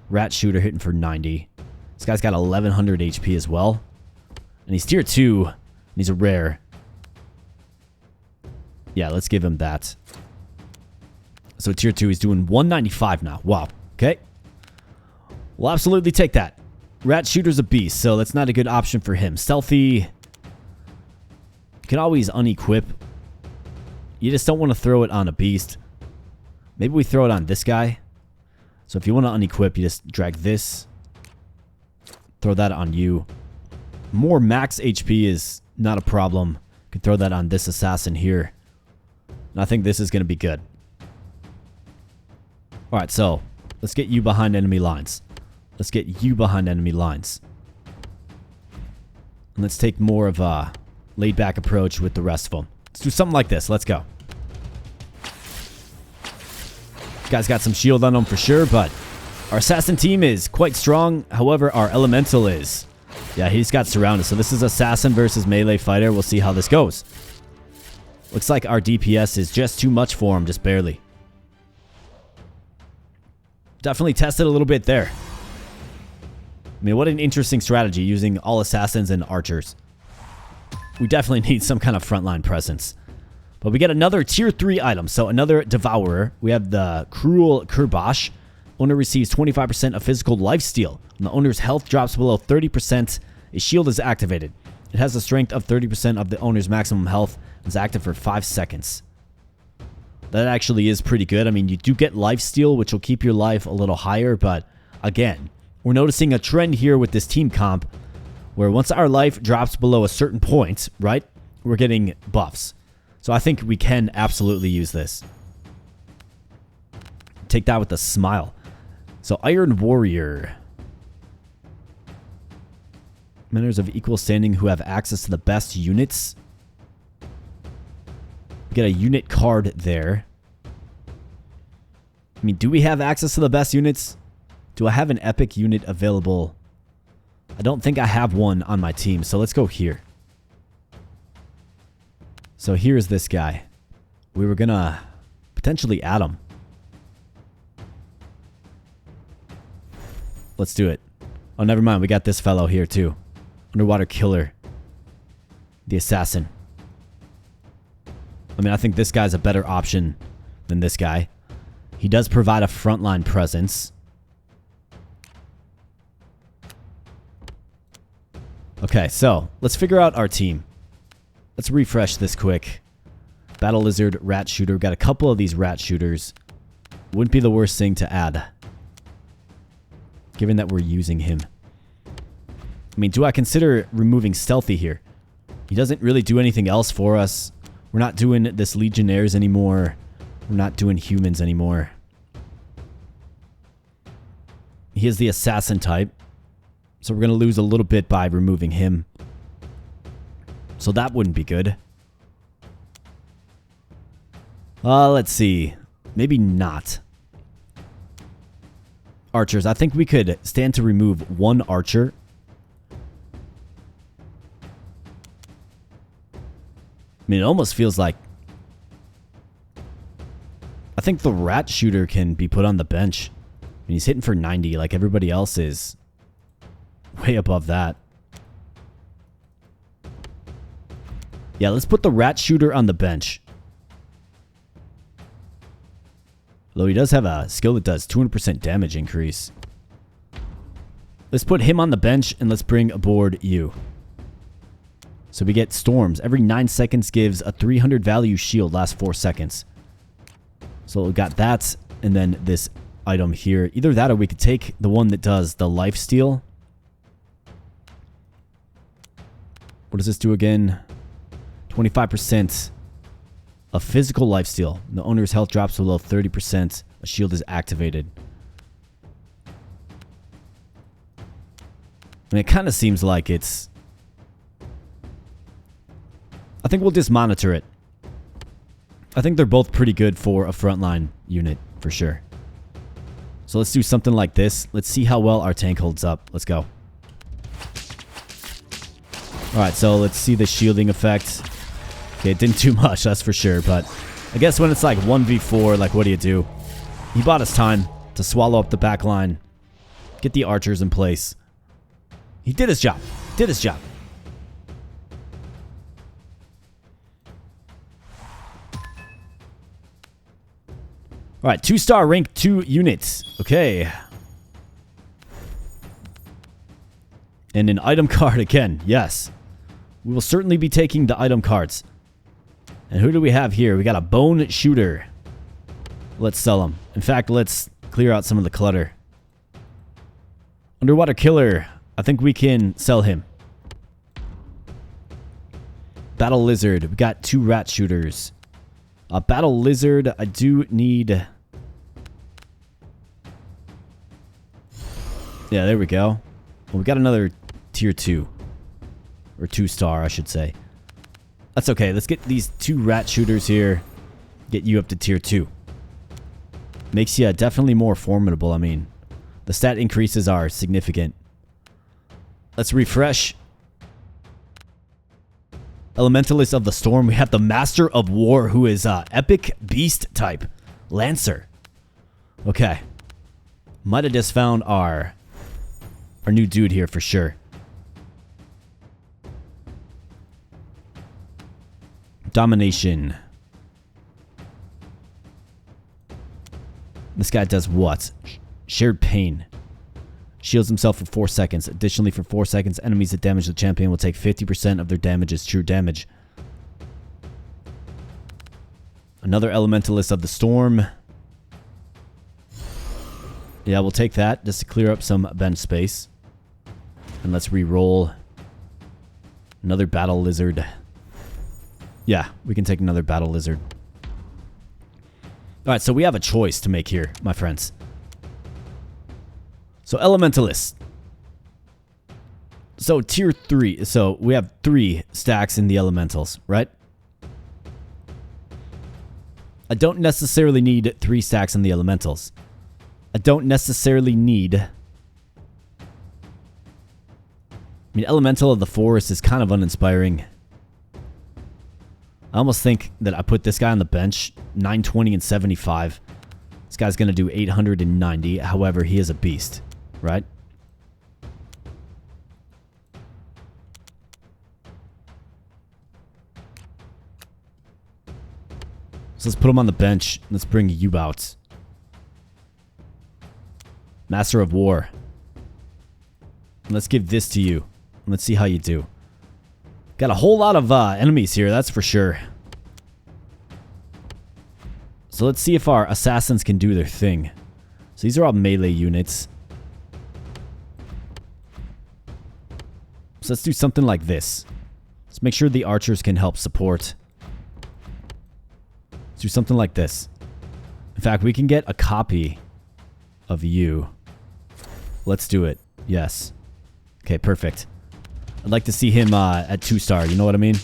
Rat Shooter hitting for 90. This guy's got 1100 HP as well. And he's tier 2. And he's a rare. Yeah, let's give him that. So tier 2, he's doing 195 now. Wow. Okay. We'll absolutely take that. Rat Shooter's a beast, so that's not a good option for him. Stealthy. You can always unequip. You just don't want to throw it on a beast. Maybe we throw it on this guy. So if you want to unequip, you just drag this. Throw that on you. More max HP is not a problem. You can throw that on this assassin here. And I think this is going to be good. Alright, so let's get you behind enemy lines. Let's get you behind enemy lines. And let's take more of a laid-back approach with the rest of them. Let's do something like this. Let's go. Guy's got some shield on him for sure, but our assassin team is quite strong. However, our elemental is. Yeah, he's got surrounded. So this is assassin versus melee fighter. We'll see how this goes. Looks like our DPS is just too much for him, just barely. Definitely tested a little bit there. I mean, what an interesting strategy using all assassins and archers. We definitely need some kind of frontline presence. But we get another tier 3 item. So another Devourer. We have the Cruel Kerbosh. Owner receives 25% of physical lifesteal. When the owner's health drops below 30%, a shield is activated. It has a strength of 30% of the owner's maximum health and is active for 5 seconds. That actually is pretty good. I mean, you do get lifesteal, which will keep your life a little higher. But again, we're noticing a trend here with this team comp where once our life drops below a certain point, right, we're getting buffs. So I think we can absolutely use this. Take that with a smile. So Iron Warrior. Members of equal standing who have access to the best units. We get a unit card there. I mean, do we have access to the best units? Do I have an epic unit available? I don't think I have one on my team, so let's go here. So here's this guy. We were gonna potentially add him. Let's do it. Oh, never mind. We got this fellow here too. Underwater Killer. The Assassin. I mean, I think this guy's a better option than this guy. He does provide a frontline presence. Okay, so let's figure out our team. Let's refresh this quick. Battle Lizard, Rat Shooter. Got a couple of these Rat Shooters. Wouldn't be the worst thing to add, given that we're using him. I mean, do I consider removing Stealthy here? He doesn't really do anything else for us. We're not doing this Legionnaires anymore. We're not doing humans anymore. He is the Assassin type. So we're going to lose a little bit by removing him. So that wouldn't be good. Let's see. Maybe not. Archers. I think we could stand to remove one archer. I mean, it almost feels like... I think the Rat Shooter can be put on the bench. I mean, he's hitting for 90 like everybody else is. Way above that. Yeah, let's put the Rat Shooter on the bench. Though he does have a skill that does 200% damage increase. Let's put him on the bench and let's bring aboard you. So we get Storms. Every 9 seconds gives a 300 value shield, lasts 4 seconds. So we got that and then this item here. Either that or we could take the one that does the lifesteal. What does this do again? 25% of physical lifesteal. The owner's health drops below 30%. A shield is activated. I mean, it kind of seems like it's... I think we'll just monitor it. I think they're both pretty good for a frontline unit, for sure. So let's do something like this. Let's see how well our tank holds up. Let's go. Alright, so let's see the shielding effect. Okay, it didn't do much, that's for sure, but I guess when it's like 1v4, like what do? He bought us time to swallow up the back line. Get the archers in place. He did his job. Did his job. Alright, 2-star rank 2 units. Okay. And an item card again. Yes. We will certainly be taking the item cards. And who do we have here? We got a Bone Shooter. Let's sell him. In fact, let's clear out some of the clutter. Underwater Killer. I think we can sell him. Battle Lizard. We got 2 Rat Shooters. Battle Lizard. I do need... Yeah, there we go. Well, we got another tier 2. Or 2-star, I should say. That's okay. Let's get these 2 Rat Shooters here. Get you up to tier 2. Makes you definitely more formidable. I mean, the stat increases are significant. Let's refresh. Elementalist of the Storm. We have the Master of War, who is Epic Beast type. Lancer. Okay. Might have just found our new dude here for sure. Domination. This guy does what? Shared Pain. Shields himself for 4 seconds. Additionally, for 4 seconds, enemies that damage the champion will take 50% of their damage as true damage. Another Elementalist of the Storm. Yeah, we'll take that just to clear up some bench space. And let's re-roll. Another Battle Lizard. Yeah, we can take another Battle Lizard. Alright, so we have a choice to make here, my friends. So, Elementalist. So, tier 3. So, we have 3 stacks in the Elementals, right? I don't necessarily need 3 stacks on the elementals. I don't necessarily need... I mean, Elemental of the Forest is kind of uninspiring. I almost think that I put this guy on the bench, 920 and 75. This guy's going to do 890. However, he is a beast, right? So let's put him on the bench. Let's bring you out. Master of War. Let's give this to you. Let's see how you do. Got a whole lot of enemies here, that's for sure. So let's see if our assassins can do their thing. So these are all melee units. So let's do something like this. Let's make sure the archers can help support. Let's do something like this. In fact, we can get a copy of you. Let's do it. Yes. Okay, perfect. I'd like to see him at 2-star, you know what I mean?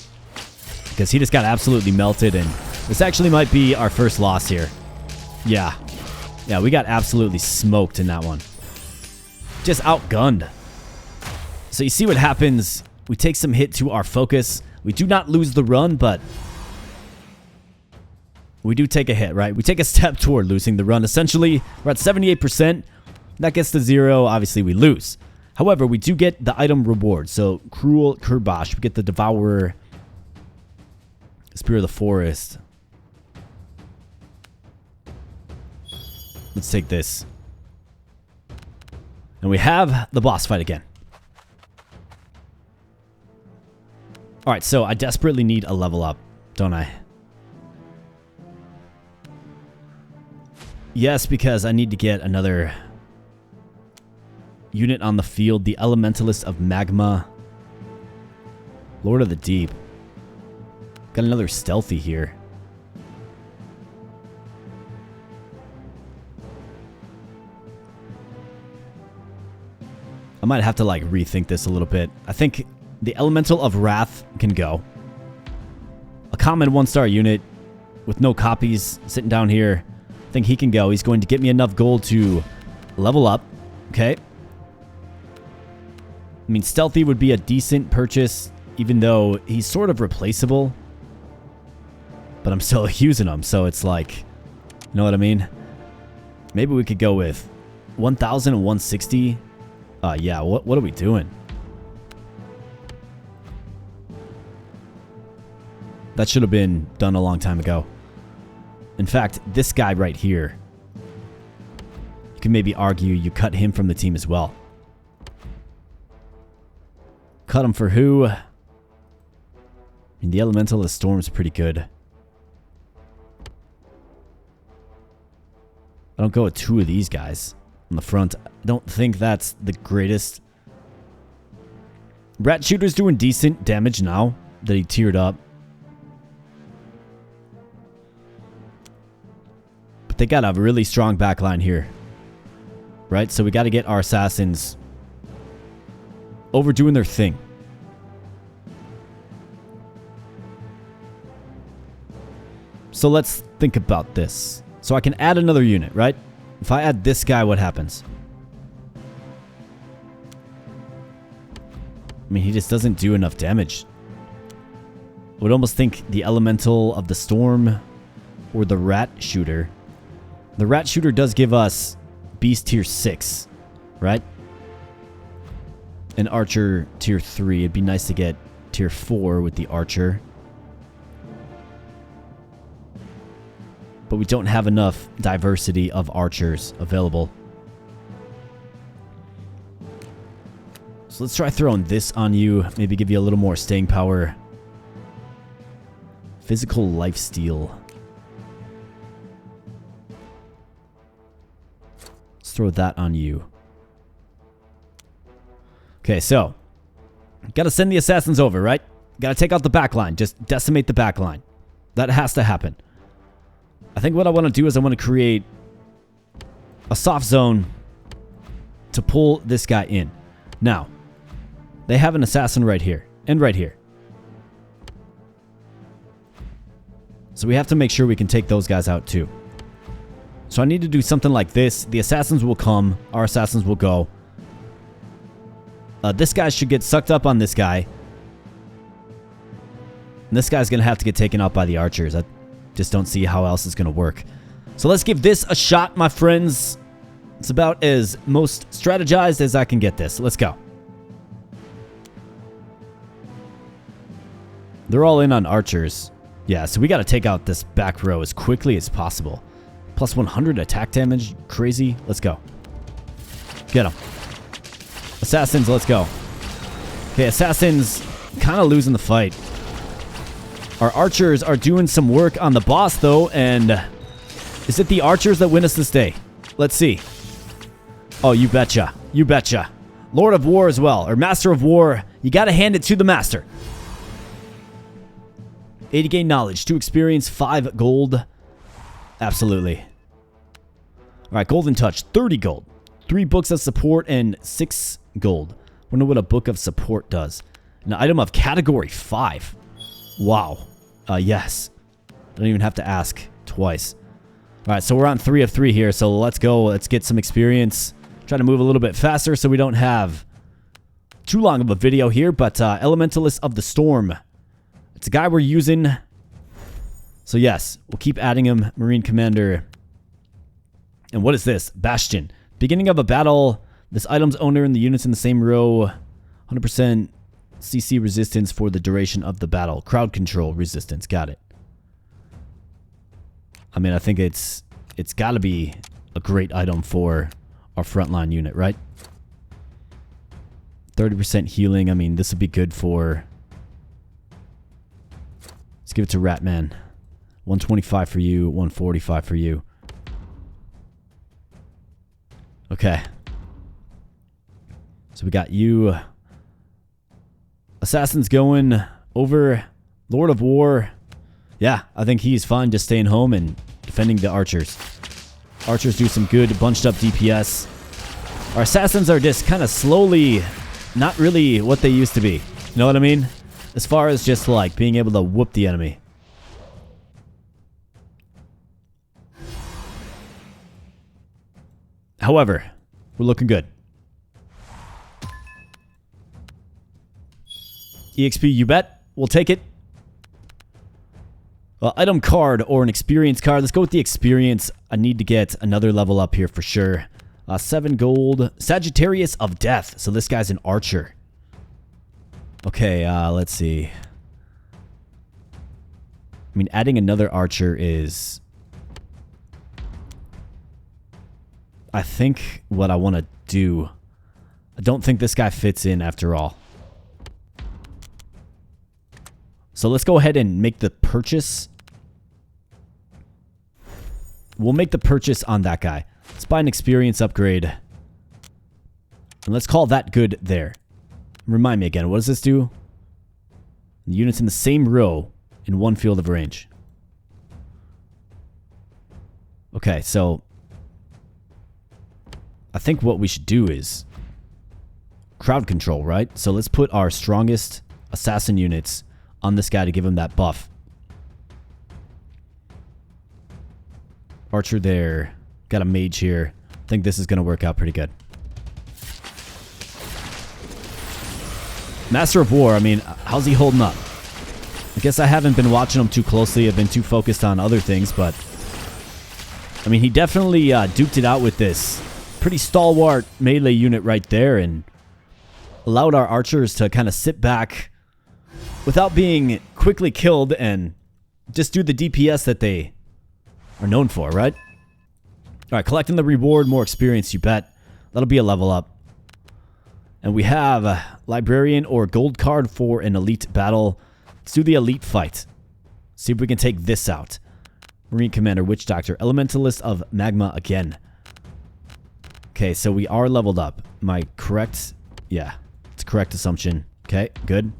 Because he just got absolutely melted, and this actually might be our first loss here. Yeah. Yeah, we got absolutely smoked in that one. Just outgunned. So you see what happens. We take some hit to our focus. We do not lose the run, but we do take a hit, right? We take a step toward losing the run. Essentially, we're at 78%. That gets to 0. Obviously, we lose. However, we do get the item reward. So, Cruel Kurbash. We get the Devourer. Spear of the Forest. Let's take this. And we have the boss fight again. Alright, so I desperately need a level up, don't I? Yes, because I need to get another unit on the field. The Elementalist of Magma. Lord of the Deep. Got another stealthy here. I might have to like rethink this a little bit. I think the Elemental of Wrath can go. A common 1-star unit with no copies sitting down here. I think he can go. He's going to get me enough gold to level up. Okay. I mean, stealthy would be a decent purchase, even though he's sort of replaceable. But I'm still using him, so it's like, you know what I mean? Maybe we could go with 1,000 and 160. Yeah, what are we doing? That should have been done a long time ago. In fact, this guy right here, you can maybe argue you cut him from the team as well. Cut him for who? I mean, the Elemental of Storm's pretty good. I don't go with 2 of these guys on the front. I don't think that's the greatest. Rat Shooter's doing decent damage now that he tiered up. But they got a really strong backline here. Right? So we got to get our assassins overdoing their thing. So let's think about this. So I can add another unit, right? If I add this guy, what happens? I mean, he just doesn't do enough damage. I would almost think the Elemental of the Storm or the Rat Shooter. The Rat Shooter does give us Beast Tier 6, right? And Archer Tier 3. It'd be nice to get Tier 4 with the Archer. But we don't have enough diversity of archers available. So let's try throwing this on you. Maybe give you a little more staying power. Physical lifesteal. Let's throw that on you. Okay, so. Gotta send the assassins over, right? Gotta take out the backline. Just decimate the backline. That has to happen. I think what I want to do is I want to create a soft zone to pull this guy in. Now, they have an assassin right here and right here. So we have to make sure we can take those guys out too. So I need to do something like this. The assassins will come. Our assassins will go. This guy should get sucked up on this guy. And this guy's going to have to get taken out by the archers. I just don't see how else it's going to work. So let's give this a shot, my friends. It's about as most strategized as I can get this. Let's go. They're all in on archers. Yeah, so we got to take out this back row as quickly as possible. Plus 100 attack damage. Crazy. Let's go. Get them. Assassins, let's go. Okay, assassins kind of losing the fight. Our archers are doing some work on the boss, though, and is it the archers that win us this day? Let's see. Oh, you betcha. You betcha. Lord of War as well, or Master of War. You got to hand it to the master. 80 gain knowledge, 2 experience, 5 gold. Absolutely. All right, golden touch, 30 gold. 3 books of support and 6 gold. Wonder what a book of support does. An item of category 5. Wow. Yes. Don't even have to ask twice. All right, so we're on 3 of 3 here, so let's go. Let's get some experience. Try to move a little bit faster so we don't have too long of a video here, but Elementalist of the Storm. It's a guy we're using. So yes, we'll keep adding him. Marine Commander. And what is this? Bastion. Beginning of a battle. This item's owner and the units in the same row. 100% CC resistance for the duration of the battle. Crowd control resistance. Got it. I mean, I think it's got to be a great item for our frontline unit, right? 30% healing. I mean, this would be good for... Let's give it to Ratman. 125 for you, 145 for you. Okay. So we got you. Assassins going over. Lord of War. Yeah, I think he's fine just staying home and defending the archers. Archers do some good bunched up DPS. Our assassins are just kind of slowly not really what they used to be. You know what I mean? As far as just like being able to whoop the enemy. However, we're looking good. EXP, you bet. We'll take it. Item card or an experience card. Let's go with the experience. I need to get another level up here for sure. 7 gold. Sagittarius of Death. So this guy's an archer. Okay, let's see. I mean, adding another archer is... I think what I want to do. I don't think this guy fits in after all. So let's go ahead and make the purchase. We'll make the purchase on that guy. Let's buy an experience upgrade. And let's call that good there. Remind me again, what does this do? The units in the same row in 1 field of range. Okay, so I think what we should do is crowd control, right? So let's put our strongest assassin units on this guy to give him that buff. Archer there. Got a mage here. I think this is going to work out pretty good. Master of War, I mean, how's he holding up? I guess I haven't been watching him too closely. I've been too focused on other things, but... I mean, he definitely duked it out with this pretty stalwart melee unit right there and allowed our archers to kind of sit back without being quickly killed and just do the DPS that they are known for, right? All right, collecting the reward, more experience, you bet. That'll be a level up. And we have a librarian or gold card for an elite battle. Let's do the elite fight. See if we can take this out. Marine Commander, Witch Doctor, Elementalist of Magma again. Okay, so we are leveled up. Am I correct? Yeah, it's a correct assumption. Okay, good.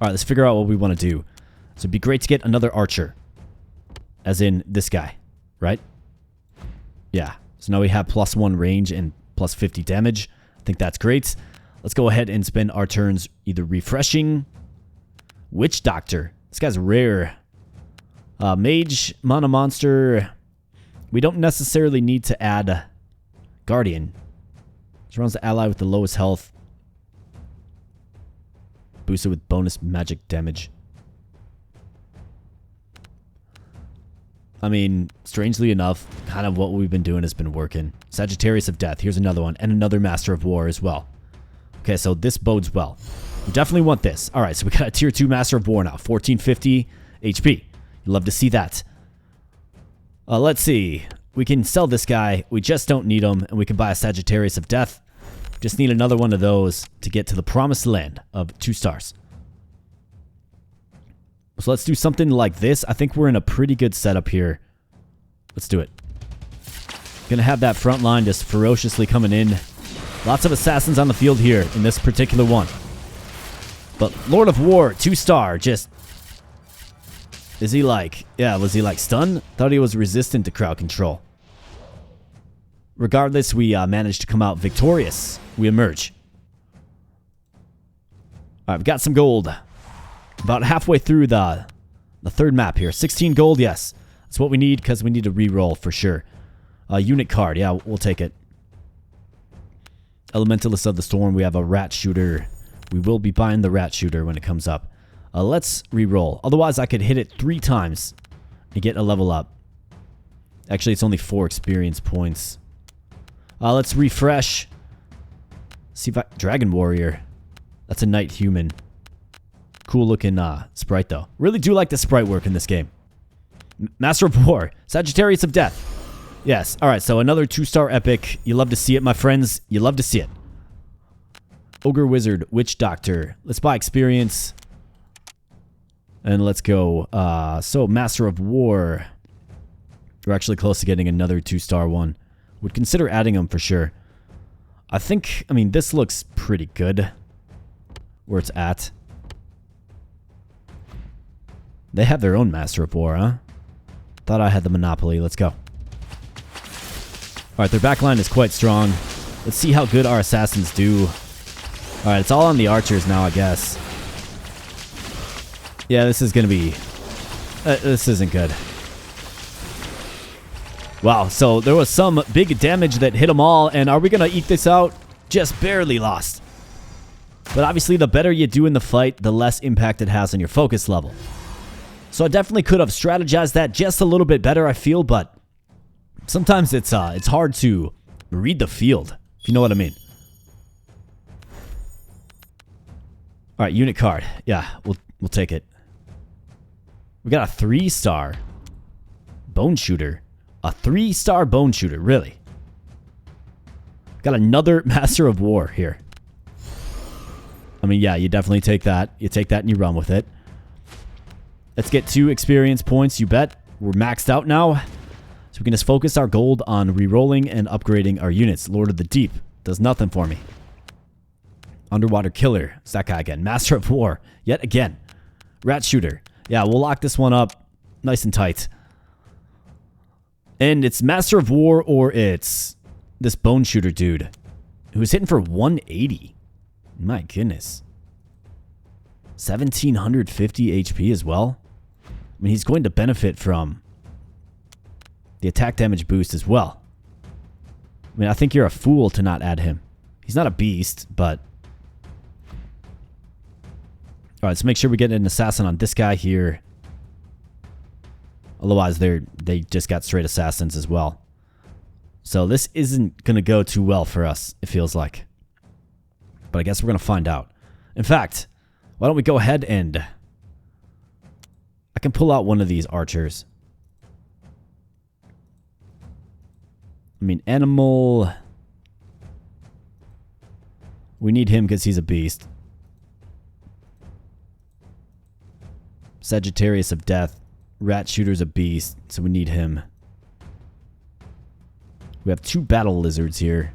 All right, let's figure out what we want to do. So it'd be great to get another archer. As in this guy, right? Yeah, so now we have +1 range and plus 50 damage. I think that's great. Let's go ahead and spend our turns either refreshing. Witch Doctor. This guy's rare. Mage, Mana Monster. We don't necessarily need to add Guardian. Surrounds the ally with the lowest health. Boosted with bonus magic damage. I mean, strangely enough, kind of what we've been doing has been working. Sagittarius of Death. Here's another one. And another Master of War as well. Okay, so this bodes well. We definitely want this. Alright, so we got a Tier 2 Master of War now. 1450 HP. You love to see that. Let's see. We can sell this guy. We just don't need him. And we can buy a Sagittarius of Death. Just need another one of those to get to the promised land of 2 stars. So let's do something like this. I think we're in a pretty good setup here. Let's do it. Gonna have that front line just ferociously coming in. Lots of assassins on the field here in this particular one. But Lord of War, 2-star, just... Is he like... Yeah, was he like stunned? Thought he was resistant to crowd control. Regardless, we managed to come out victorious. We emerge. Alright, we've got some gold. About halfway through the third map here. 16 gold, yes. That's what we need because we need to re-roll for sure. Unit card, yeah, we'll take it. Elementalist of the Storm, we have a rat shooter. We will be buying the rat shooter when it comes up. Let's re-roll. Otherwise, I could hit it 3 times and get a level up. Actually, it's only 4 experience points. Let's refresh. See if I... Dragon Warrior. That's a Knight Human. Cool looking sprite though. Really do like the sprite work in this game. Master of War. Sagittarius of Death. Yes. Alright, so another 2-star epic. You love to see it, my friends. You love to see it. Ogre Wizard. Witch Doctor. Let's buy experience. And let's go. So, Master of War. We're actually close to getting another 2-star one. Would consider adding them for sure. I think, I mean, this looks pretty good. Where it's at. They have their own Master of War, huh? Thought I had the monopoly. Let's go. Alright, their backline is quite strong. Let's see how good our assassins do. Alright, it's all on the archers now, I guess. Yeah, this is gonna be... this isn't good. Wow, so there was some big damage that hit them all, and are we gonna eke this out? Just barely lost. But obviously, the better you do in the fight, the less impact it has on your focus level. So I definitely could have strategized that just a little bit better, I feel, but sometimes it's hard to read the field, if you know what I mean. All right, unit card. Yeah, we'll take it. We got a 3-star bone shooter. A 3-star bone shooter, really. Got another Master of War here. I mean, yeah, you definitely take that. You take that and you run with it. Let's get 2 experience points, you bet. We're maxed out now. So we can just focus our gold on re-rolling and upgrading our units. Lord of the Deep does nothing for me. Underwater Killer. It's that guy again. Master of War. Yet again. Rat Shooter. Yeah, we'll lock this one up nice and tight. And it's Master of War or it's this Bone Shooter dude who's hitting for 180. My goodness. 1750 HP as well. I mean, he's going to benefit from the attack damage boost as well. I mean, I think you're a fool to not add him. He's not a beast, but... Alright, let's make sure we get an assassin on this guy here. Otherwise, they just got straight assassins as well. So this isn't going to go too well for us, it feels like. But I guess we're going to find out. In fact, why don't we go ahead and... I can pull out one of these archers. I mean, animal... We need him because he's a beast. Sagittarius of Death. Rat Shooter's a beast, so we need him. We have 2 battle lizards here.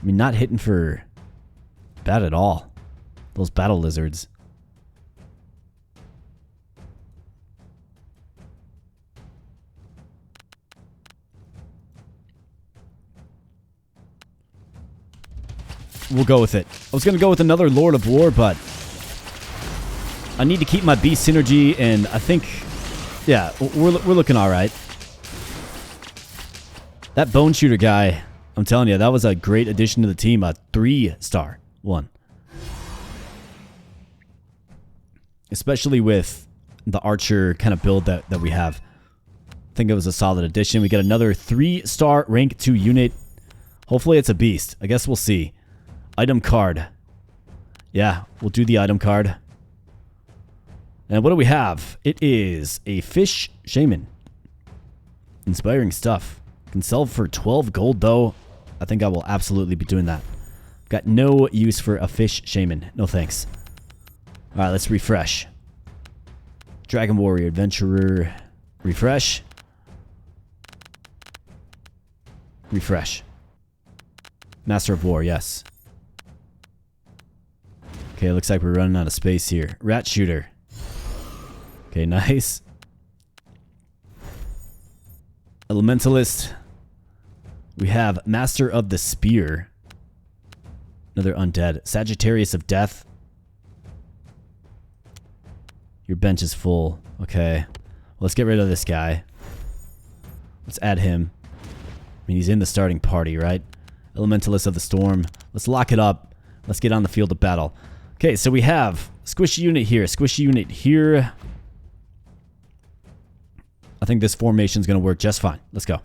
I mean, not hitting for bad at all. Those battle lizards. We'll go with it. I was going to go with another Lord of War, but I need to keep my beast synergy, and I think, yeah, we're looking all right. That bone shooter guy, I'm telling you, that was a great addition to the team. A 3-star one. Especially with the archer kind of build that we have. I think it was a solid addition. We got another 3-star rank 2 unit. Hopefully it's a beast. I guess we'll see. Item card. Yeah, we'll do the item card. And what do we have? It is a fish shaman. Inspiring stuff. Can sell for 12 gold though. I think I will absolutely be doing that. Got no use for a fish shaman. No thanks. Alright, let's refresh. Dragon Warrior Adventurer. Refresh. Refresh. Master of War, yes. Okay, looks like we're running out of space here. Rat Shooter. Okay, nice. Elementalist. We have Master of the Spear. Another undead. Sagittarius of Death. Your bench is full. Okay. Well, let's get rid of this guy. Let's add him. I mean, he's in the starting party, right? Elementalist of the Storm. Let's lock it up. Let's get on the field of battle. Okay, so we have squishy unit here, squishy unit here. I think this formation is going to work just fine. Let's go.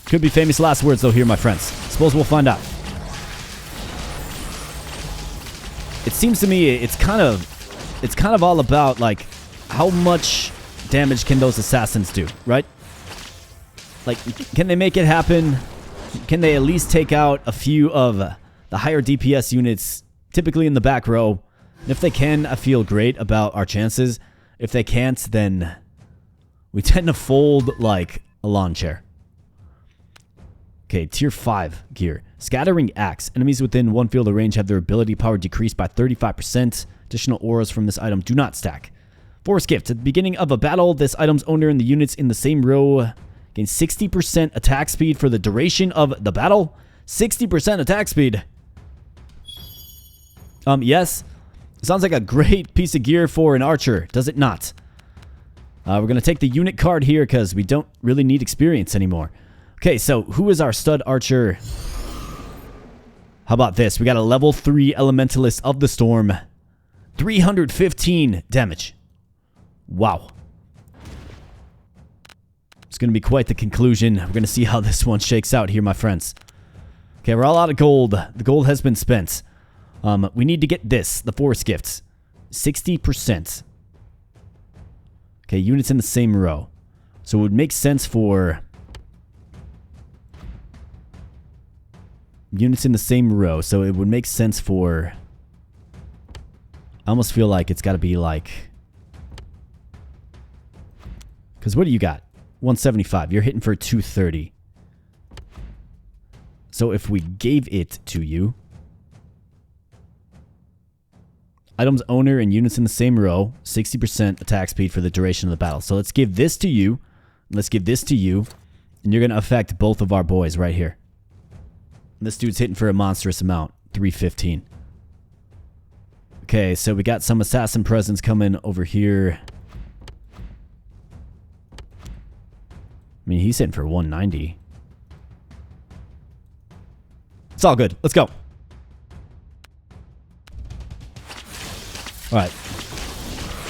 Could be famous last words, though, here, my friends. Suppose we'll find out. It seems to me it's kind of all about, like, how much damage can those assassins do, right? Like, can they make it happen? Can they at least take out a few of the higher DPS units, typically in the back row? And if they can, I feel great about our chances. If they can't, then we tend to fold like a lawn chair. Okay, tier 5 gear. Scattering Axe. Enemies within 1 field of range have their ability power decreased by 35%. Additional auras from this item do not stack. Force Gift. At the beginning of a battle, this item's owner and the units in the same row gain 60% attack speed for the duration of the battle. 60% attack speed. Yes. Sounds like a great piece of gear for an archer, does it not? We're going to take the unit card here because we don't really need experience anymore. Okay, so who is our stud archer? How about this? We got a level 3 Elementalist of the Storm. 315 damage. Wow. It's going to be quite the conclusion. We're going to see how this one shakes out here, my friends. Okay, we're all out of gold. The gold has been spent. We need to get this, the Force Gifts. 60%. Okay, units in the same row. So it would make sense for units in the same row. So it would make sense for... I almost feel like it's got to be like... Because what do you got? 175. You're hitting for 230. So if we gave it to you... Items owner and units in the same row, 60% attack speed for the duration of the battle. So let's give this to you. Let's give this to you. And you're going to affect both of our boys right here. And this dude's hitting for a monstrous amount. 315. Okay, so we got some assassin presence coming over here. I mean, he's hitting for 190. It's all good. Let's go. All right.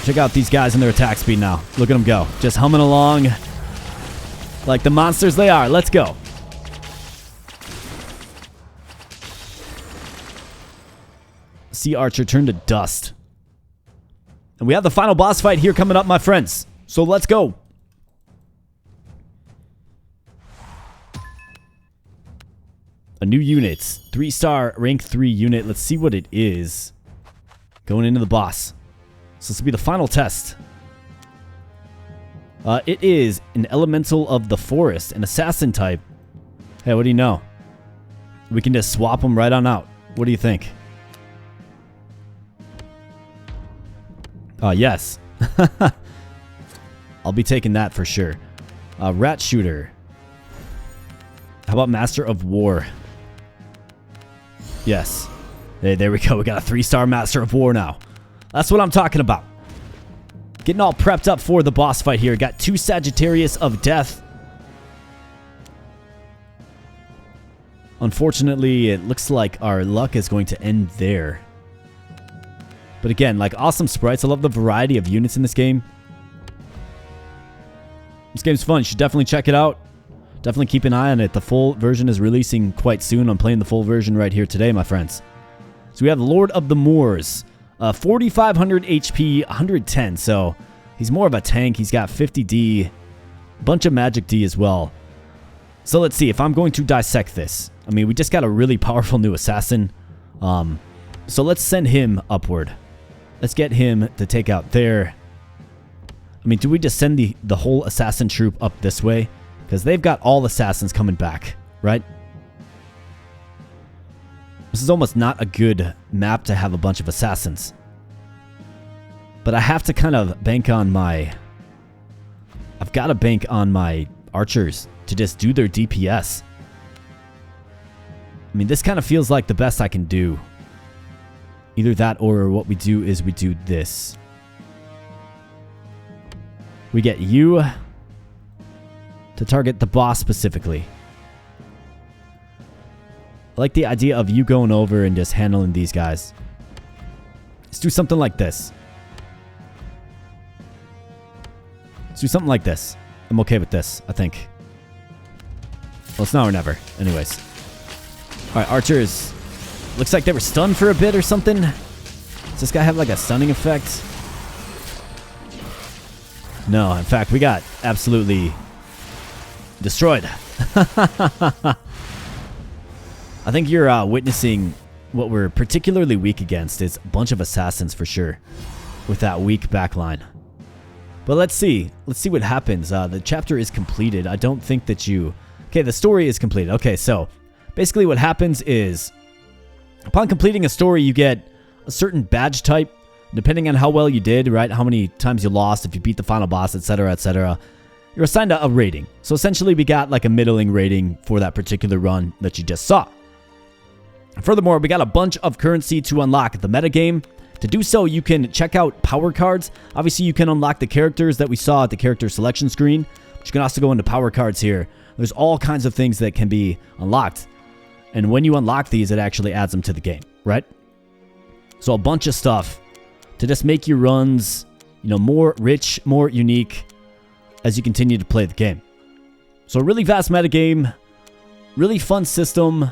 Check out these guys and their attack speed now. Look at them go. Just humming along like the monsters they are. Let's go. Sea Archer turned to dust. And we have the final boss fight here coming up, my friends. So let's go. A new unit. 3-star rank 3 unit. Let's see what it is. Going into the boss. So this will be the final test. It is an elemental of the forest, an assassin type. Hey, what do you know? We can just swap them right on out. What do you think? Yes. I'll be taking that for sure. Rat Shooter. How about Master of War? Yes. Hey, there we go. We got a 3-star Master of War now. That's what I'm talking about. Getting all prepped up for the boss fight here. Got 2 Sagittarius of Death. Unfortunately, it looks like our luck is going to end there. But again, like, awesome sprites. I love the variety of units in this game. This game's fun. You should definitely check it out. Definitely keep an eye on it. The full version is releasing quite soon. I'm playing the full version right here today, my friends. So we have Lord of the Moors. 4,500 HP, 110. So he's more of a tank. He's got 50 D. Bunch of magic D as well. So let's see if I'm going to dissect this. I mean, we just got a really powerful new assassin. So let's send him upward. Let's get him to take out there. I mean, do we just send the whole assassin troop up this way? Because they've got all assassins coming back, right? This is almost not a good map to have a bunch of assassins. But I have to kind of bank on my... I've got to bank on my archers to just do their DPS. I mean, this kind of feels like the best I can do. Either that or what we do is we do this. We get you to target the boss specifically. I like the idea of you going over and just handling these guys. Let's do something like this. Let's do something like this. I'm okay with this, I think. Well, it's now or never. Anyways. Alright, archers. Looks like they were stunned for a bit or something. Does this guy have like a stunning effect? No, in fact, we got absolutely destroyed. I think you're witnessing what we're particularly weak against is a bunch of assassins for sure. With that weak backline. But let's see. Let's see what happens. The chapter is completed. I don't think that you... Okay, the story is completed. Okay, so basically what happens is upon completing a story, you get a certain badge type, depending on how well you did, right? How many times you lost, if you beat the final boss, etc., etc. You're assigned a rating. So essentially, we got like a middling rating for that particular run that you just saw. Furthermore, we got a bunch of currency to unlock the metagame. To do so, you can check out power cards. Obviously, you can unlock the characters that we saw at the character selection screen. But you can also go into power cards here. There's all kinds of things that can be unlocked. And when you unlock these, it actually adds them to the game, right? So a bunch of stuff to just make your runs, you know, more rich, more unique as you continue to play the game. So a really vast metagame, really fun system,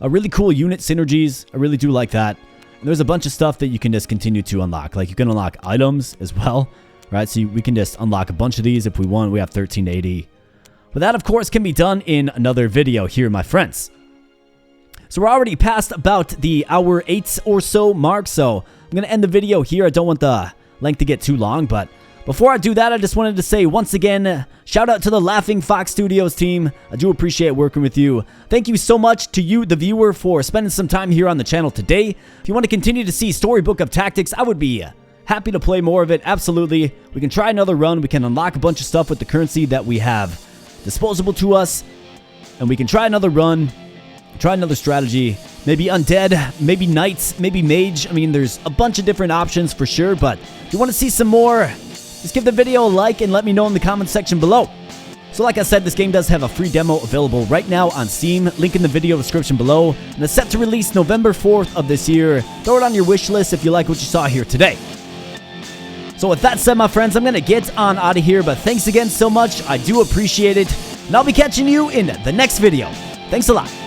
a really cool unit synergies. I really do like that. And there's a bunch of stuff that you can just continue to unlock. Like you can unlock items as well, right? So we can just unlock a bunch of these if we want. We have 1380. But that, of course, can be done in another video here, my friends. So we're already past about the hour 8 or so mark, so I'm going to end the video here. I don't want the length to get too long, but before I do that, I just wanted to say once again, shout out to the Laughing Fox Studios team. I do appreciate working with you. Thank you so much to you, the viewer, for spending some time here on the channel today. If you want to continue to see Storybook of Tactics, I would be happy to play more of it. Absolutely. We can try another run. We can unlock a bunch of stuff with the currency that we have disposable to us, and we can try another run, try another strategy, maybe undead, maybe knights, maybe mage. I mean, there's a bunch of different options for sure, but if you want to see some more, just give the video a like and let me know in the comment section below. So like I said, this game does have a free demo available right now on Steam, link in the video description below, and it's set to release November 4th of this year. Throw it on your wish list if you like what you saw here today. So with that said, my friends, I'm going to get on out of here, but thanks again so much. I do appreciate it, and I'll be catching you in the next video. Thanks a lot.